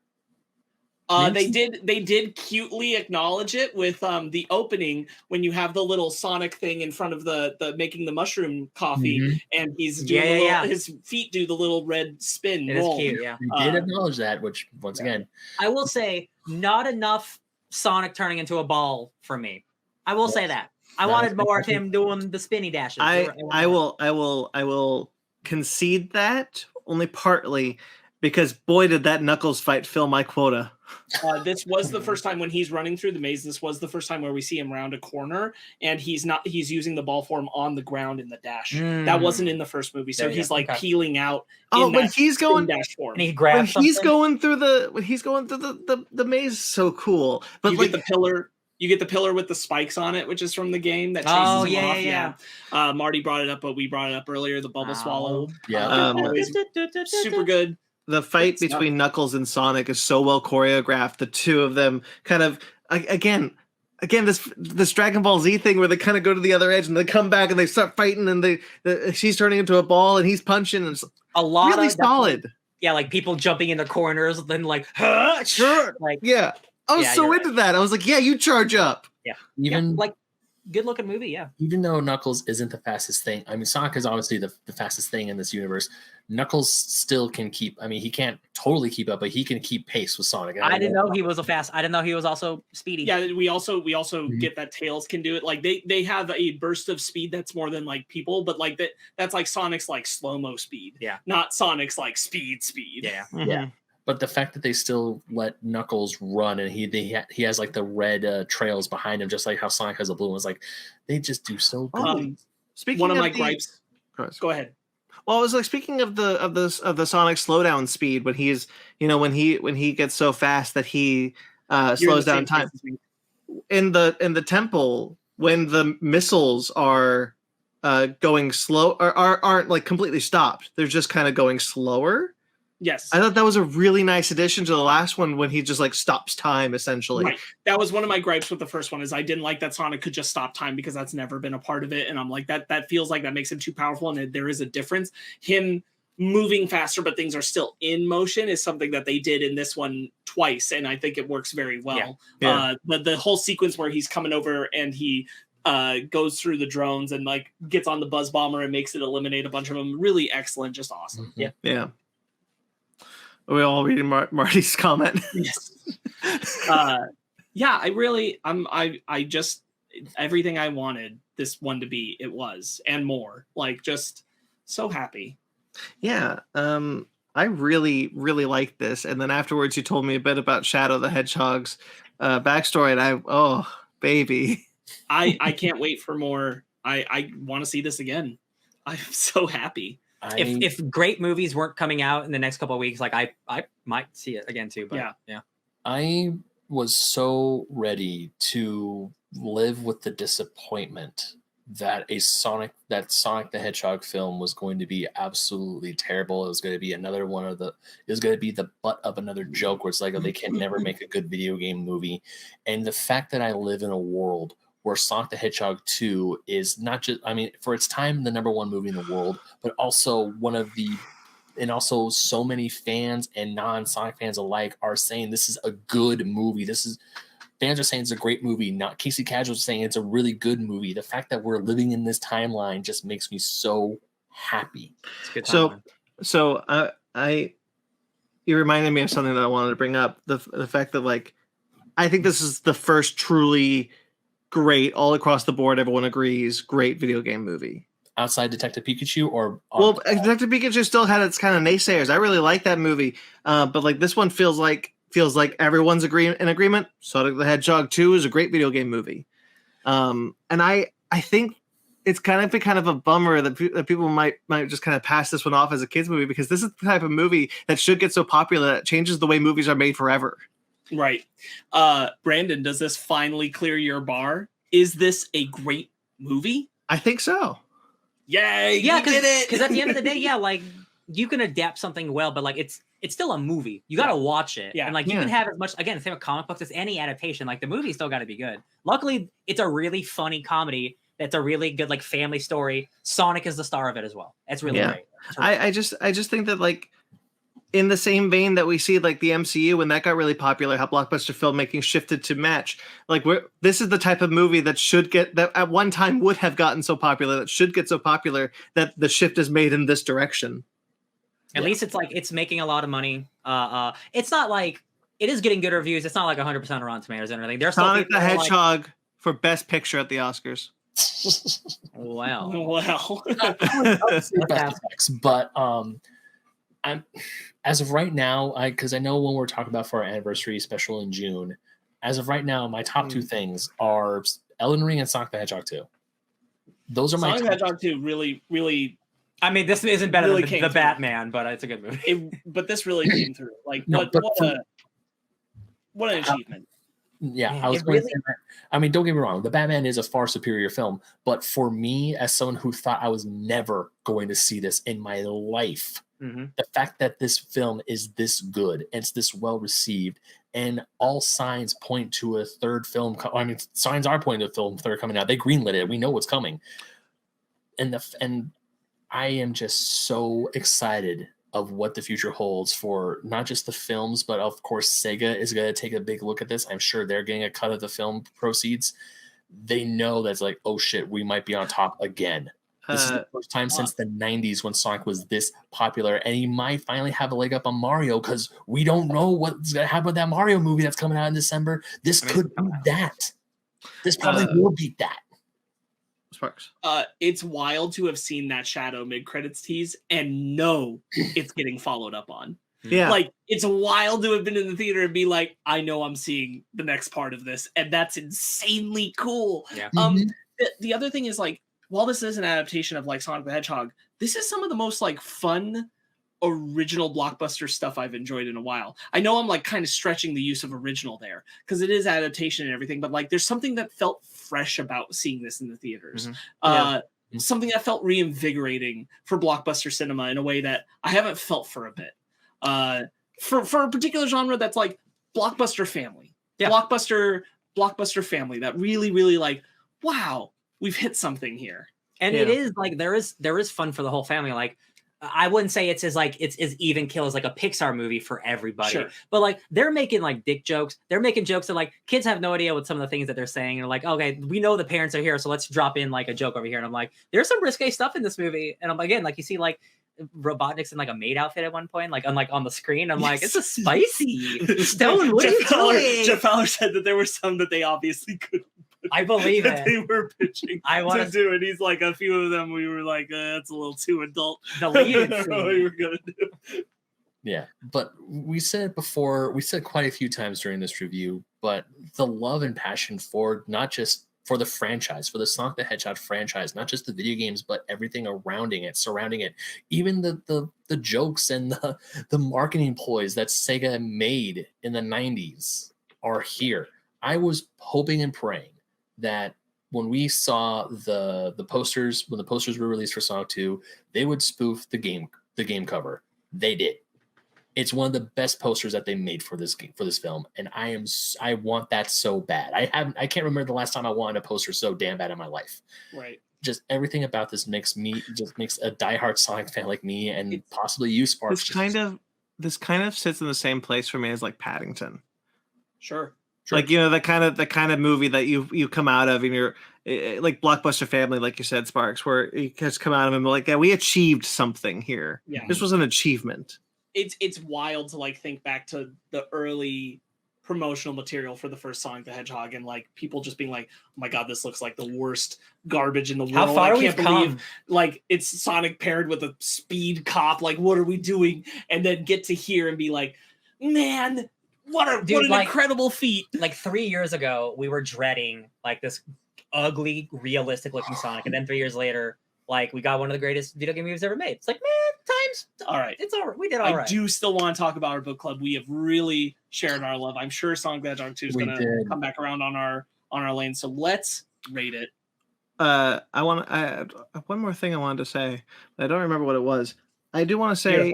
they did cutely acknowledge it with the opening when you have the little Sonic thing in front of the making the mushroom coffee, and he's doing his feet do the little red spin roll. Is cute, yeah. We did acknowledge that, which once again, I will say, not enough Sonic turning into a ball for me. I will say that. I wanted more of him doing the spinny dashes. I will concede that only partly because boy did that Knuckles fight fill my quota. This was the first time when he's running through the maze. This was the first time where we see him round a corner, and he's using the ball form on the ground in the dash. That wasn't in the first movie, so he's peeling out. When he's going dash form, and he grabs when he's going through the maze, so cool. But you get the pillar. You get the pillar with the spikes on it, which is from the game that chases him off. Marty brought it up, but we brought it up earlier. The bubble swallow. Yeah. Super good. The fight between Knuckles and Sonic is so well choreographed. The two of them kind of again this Dragon Ball Z thing where they kind of go to the other edge and they come back and they start fighting and she's turning into a ball and he's punching and it's a lot really solid. Yeah, like people jumping in the corners, then like, sure, like yeah. I was so into that. I was like, yeah, you charge up. Yeah. Even like good looking movie, yeah. Even though Knuckles isn't the fastest thing, I mean, Sonic is obviously the fastest thing in this universe. Knuckles still can keep. I mean, he can't totally keep up, but he can keep pace with Sonic. I didn't know he was I didn't know he was also speedy. Yeah, we also get that Tails can do it. Like they have a burst of speed that's more than like people, but like that's like Sonic's like slow-mo speed. Yeah. Not Sonic's like speed. Yeah. Mm-hmm. Yeah. But the fact that they still let Knuckles run and he has like the red trails behind him, just like how Sonic has the blue ones, like they just do so good. Speaking one of my gripes. Go ahead. Well, I was like speaking of the Sonic slowdown speed when he's when he gets so fast that he slows down time in the temple when the missiles are going slow or aren't like completely stopped. They're just kind of going slower. Yes. I thought that was a really nice addition to the last one when he just like stops time essentially. Right. That was one of my gripes with the first one is I didn't like that Sonic could just stop time because that's never been a part of it. And I'm like, that feels like that makes him too powerful and there is a difference. Him moving faster, but things are still in motion is something that they did in this one twice. And I think it works very well. Yeah. The whole sequence where he's coming over and he goes through the drones and like gets on the buzz bomber and makes it eliminate a bunch of them. Really excellent. Just awesome. Mm-hmm. Yeah. Are we all reading Marty's comment? Yes. Yeah, I just everything I wanted this one to be, it was, and more. Like just so happy. Yeah. I really, really liked this. And then afterwards you told me a bit about Shadow the Hedgehog's backstory, and baby. I can't wait for more. I want to see this again. I'm so happy. If great movies weren't coming out in the next couple of weeks, like I might see it again too. But yeah. I was so ready to live with the disappointment that Sonic the Hedgehog film was going to be absolutely terrible. It was going to be the butt of another joke where it's like, they can never make a good video game movie. And the fact that I live in a world where Sonic the Hedgehog 2 is not just, I mean, for its time, the #1 movie in the world, but also also so many fans and non-Sonic fans alike are saying this is a good movie. Fans are saying it's a great movie. Not Casey Casuals saying it's a really good movie. The fact that we're living in this timeline just makes me so happy. It's a good timeline. So you reminded me of something that I wanted to bring up. The fact that like, I think this is the first truly great, all across the board, everyone agrees, great video game movie. Outside Detective Pikachu Detective Pikachu still had its kind of naysayers. I really like that movie. But like this one feels like everyone's in agreement. Sonic the Hedgehog 2 is a great video game movie. And I think it's kind of a bummer that, that people might just kind of pass this one off as a kids movie, because this is the type of movie that should get so popular that it changes the way movies are made forever. Right. Brandon, does this finally clear your bar? Is this a great movie? I think so. Yay! Yeah, we did it. Because at the end of the day, yeah, like you can adapt something well, but like it's still a movie. You got to watch it. Yeah. And like you can have as much, again, same with comic books as any adaptation. Like the movie still got to be good. Luckily, it's a really funny comedy. That's a really good like family story. Sonic is the star of it as well. It's really great. I just think that like in the same vein that we see like the MCU when that got really popular, how blockbuster filmmaking shifted to match. Like this is the type of movie that should get, that at one time would have gotten so popular, that should get so popular that the shift is made in this direction. At least it's like it's making a lot of money. It's not like it is getting good reviews. It's not like 100% on Rotten Tomatoes and everything. There's Sonic the Hedgehog for Best Picture at the Oscars. Wow. Wow. But I'm as of right now, because I know when we're talking about for our anniversary special in June, as of right now, my top two things are Elden Ring and Sonic the Hedgehog 2. Those are my Sonic the Hedgehog 2 really. I mean, this isn't better really than the Batman, but it's a good movie. But this really came through. Like, No, what an achievement. Yeah, Man, I was going to say that. I mean, don't get me wrong. The Batman is a far superior film, but for me, as someone who thought I was never going to see this in my life, the fact that this film is this good and it's this well received, and all signs point to a third film. I mean, signs are pointing to a film third coming out. They greenlit it. We know what's coming, and I am just so excited of what the future holds for not just the films, but of course Sega is going to take a big look at this. I'm sure they're getting a cut of the film proceeds. They know that's like, oh shit, we might be on top again. This is the first time since the 90s when Sonic was this popular, and he might finally have a leg up on Mario because we don't know what's going to happen with that Mario movie that's coming out in December. This could be that. This probably will be that. Sparks. It's wild to have seen that Shadow mid-credits tease and know it's getting followed up on. Yeah. Like, it's wild to have been in the theater and be like, I know I'm seeing the next part of this, and that's insanely cool. Yeah. The other thing is, like, while this is an adaptation of like Sonic the Hedgehog, this is some of the most like fun original blockbuster stuff I've enjoyed in a while. I know I'm like kind of stretching the use of original there because it is adaptation and everything, but like there's something that felt fresh about seeing this in the theaters. Something that felt reinvigorating for blockbuster cinema in a way that I haven't felt for a bit. For a particular genre that's like blockbuster family. Blockbuster family that really, really like, wow, we've hit something here. And it is like there is fun for the whole family. Like I wouldn't say it's as even kill as like a Pixar movie for everybody. But like they're making like dick jokes. They're making jokes that like kids have no idea what some of the things that they're saying. And like, okay, we know the parents are here, so let's drop in like a joke over here. And I'm like, there's some risque stuff in this movie. And I'm again, like you see like Robotnik's in like a maid outfit at one point, like on the screen. I'm like, it's a spicy Stone. What are you doing? Jeff Fowler said that there were some that they obviously couldn't. I believe that it. They were pitching to do, and he's like, a few of them we were like, that's a little too adult. The lead what we were gonna do. Yeah, but we said it before. We said quite a few times during this review, but the love and passion for not just for the franchise, for the Sonic the Hedgehog franchise, not just the video games, but everything surrounding it, even the jokes and the marketing ploys that Sega made in the 90s are here. I was hoping and praying that when we saw the posters, when the posters were released for Sonic 2, they would spoof the game cover. They did. It's one of the best posters that they made for this film, and I want that so bad. I can't remember the last time I wanted a poster so damn bad in my life. Right. Just everything about this makes a diehard Sonic fan like me and possibly you, Sparks. This kind of sits in the same place for me as like Paddington. Sure. Like, you know, the kind of movie that you come out of and you're like blockbuster family, like you said, Sparks, where you just come out of and be like, yeah, we achieved something here. Yeah. This was an achievement. It's wild to like think back to the early promotional material for the first Sonic the Hedgehog and like people just being like, oh my god, this looks like the worst garbage in the world. How far I can't believe come? Like it's Sonic paired with a speed cop. Like, what are we doing? And then get to here and be like, man, what an incredible feat. Like 3 years ago, we were dreading like this ugly, realistic looking Sonic, and then 3 years later, like we got one of the greatest video game movies ever made. It's like, man, times all right. It's all right. We did all right. I do still want to talk about our book club. We have really shared our love. I'm sure Sonic the Hedgehog 2 is going to come back around on our lane. So let's rate it. I one more thing I wanted to say. I don't remember what it was. I do want to say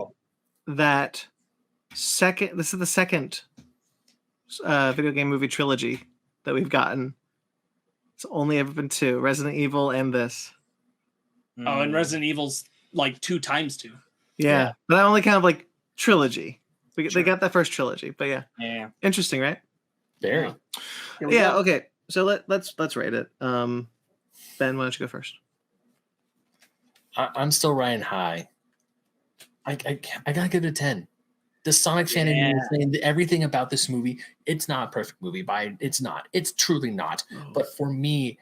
that this is the second video game movie trilogy that we've gotten. It's only ever been 2: Resident Evil and this. Oh, and Resident Evil's like 2 times 2. Yeah, but I only count like trilogy. They got that first trilogy, but yeah, interesting, right? Very. Yeah. Okay. So let's rate it. Ben, why don't you go first? I'm still riding high. I gotta give it a 10. The Sonic fan in me is saying everything about this movie. It's not a perfect movie. It's not. It's truly not. But for me,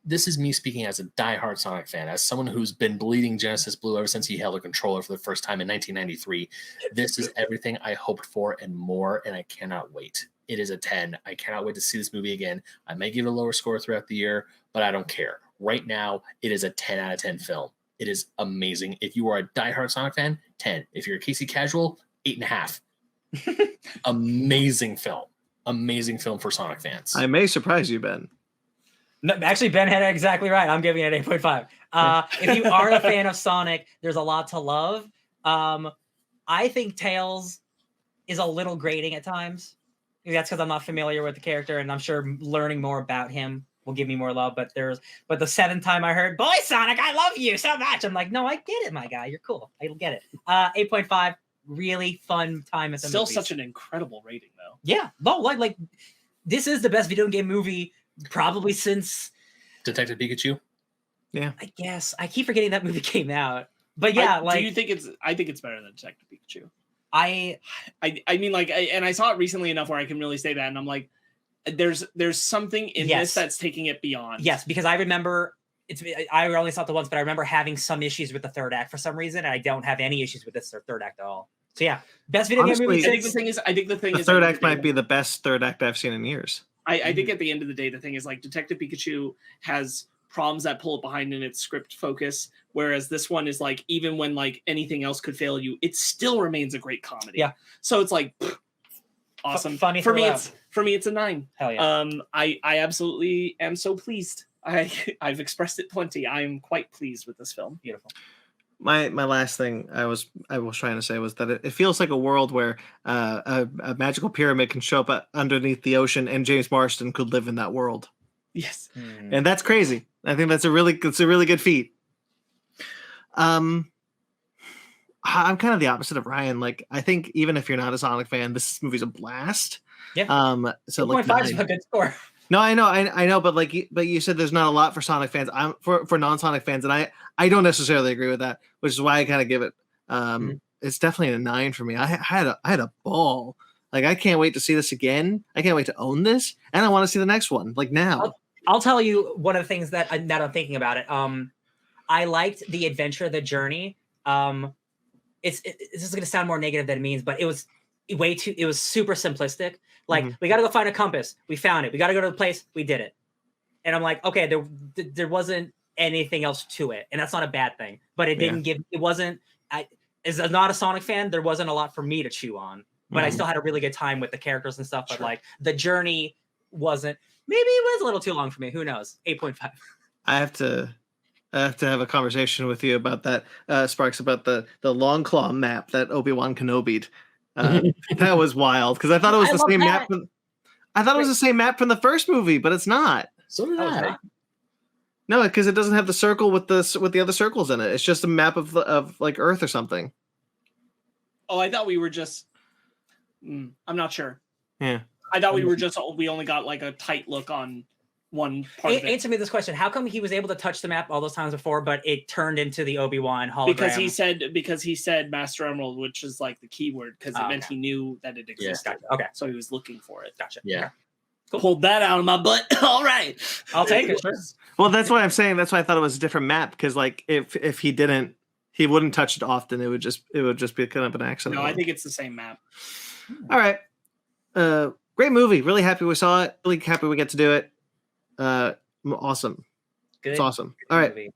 this is me speaking as a diehard Sonic fan, as someone who's been bleeding Genesis Blue ever since he held a controller for the first time in 1993. This is everything I hoped for and more, and I cannot wait. It is a 10. I cannot wait to see this movie again. I may give it a lower score throughout the year, but I don't care. Right now, it is a 10 out of 10 film. It is amazing. If you are a diehard Sonic fan, 10. If you're a Casey casual, 8.5. Amazing film. Amazing film for Sonic fans. I may surprise you, Ben. No, actually, Ben had it exactly right. I'm giving it 8.5. If you are a fan of Sonic, there's a lot to love. I think Tails is a little grating at times. Maybe that's because I'm not familiar with the character, and I'm sure learning more about him will give me more love. But the 7th time I heard, "Boy, Sonic, I love you so much," I'm like, no, I get it, my guy. You're cool. I get it. 8.5. Really fun time at the Still movies. Such an incredible rating, though. Yeah. No, like this is the best video game movie probably since Detective Pikachu. Yeah. I guess. I keep forgetting that movie came out. But yeah, do you think I think it's better than Detective Pikachu. I mean, like, and I saw it recently enough where I can really say that, and I'm like, there's something in this that's taking it beyond. Yes, because I remember I only saw it the once, but I remember having some issues with the third act for some reason, and I don't have any issues with this third act at all. So yeah, best video game movie. I think the thing is, the third act might be the best third act I've seen in years. I think at the end of the day, the thing is, like, Detective Pikachu has problems that pull it behind in its script focus, whereas this one is like, even when like anything else could fail you, it still remains a great comedy. Yeah. So it's like awesome. Funny for me. It's a 9. Hell yeah. I absolutely am so pleased. I've expressed it plenty. I am quite pleased with this film. Beautiful. My last thing I was trying to say was that it feels like a world where a magical pyramid can show up underneath the ocean, and James Marsden could live in that world. Yes, and that's crazy. I think that's a really good feat. I'm kind of the opposite of Ryan. Like, I think even if you're not a Sonic fan, this movie's a blast. Yeah. So like 2.5 is a good score. No, I know, but you said there's not a lot for Sonic fans. I'm for non-Sonic fans, and I don't necessarily agree with that, which is why I kind of give it. It's definitely a 9 for me. I had a ball. Like, I can't wait to see this again. I can't wait to own this, and I want to see the next one. Like now. I'll tell you one of the things that I'm thinking about it. I liked the adventure, the journey. This is going to sound more negative than it means, but it was super simplistic. Like, we got to go find a compass. We found it. We got to go to the place. We did it. And I'm like, okay, there wasn't anything else to it. And that's not a bad thing, but it didn't as not a Sonic fan, there wasn't a lot for me to chew on, but I still had a really good time with the characters and stuff. But like, the journey maybe it was a little too long for me. Who knows? 8.5. I have to have a conversation with you about that, Sparks, about the long claw map that Obi-Wan Kenobi'd. That was wild, because I thought it was the same map. I thought it was the same map from the first movie, but it's not. So did I. No, because it doesn't have the circle with the other circles in it. It's just a map of like Earth or something. Oh, I thought we were just. I'm not sure. Yeah. I thought we only got like a tight look on one part of it. Answer me this question: how come he was able to touch the map all those times before, but it turned into the Obi-Wan hologram? Because he said Master Emerald, which is like the keyword, because it meant he knew that it existed. Yeah. Gotcha. Okay, so he was looking for it. Gotcha. Yeah. Okay. Cool. Pulled that out of my butt. All right, I'll take it. Sure. Well, that's what I'm saying. That's why I thought it was a different map, because like if he didn't, he wouldn't touch it often. It would just be kind of an accident. No, I think it's the same map. All right. Great movie. Really happy we saw it. Really happy we get to do it. Awesome. Good. It's awesome. All right. Movie.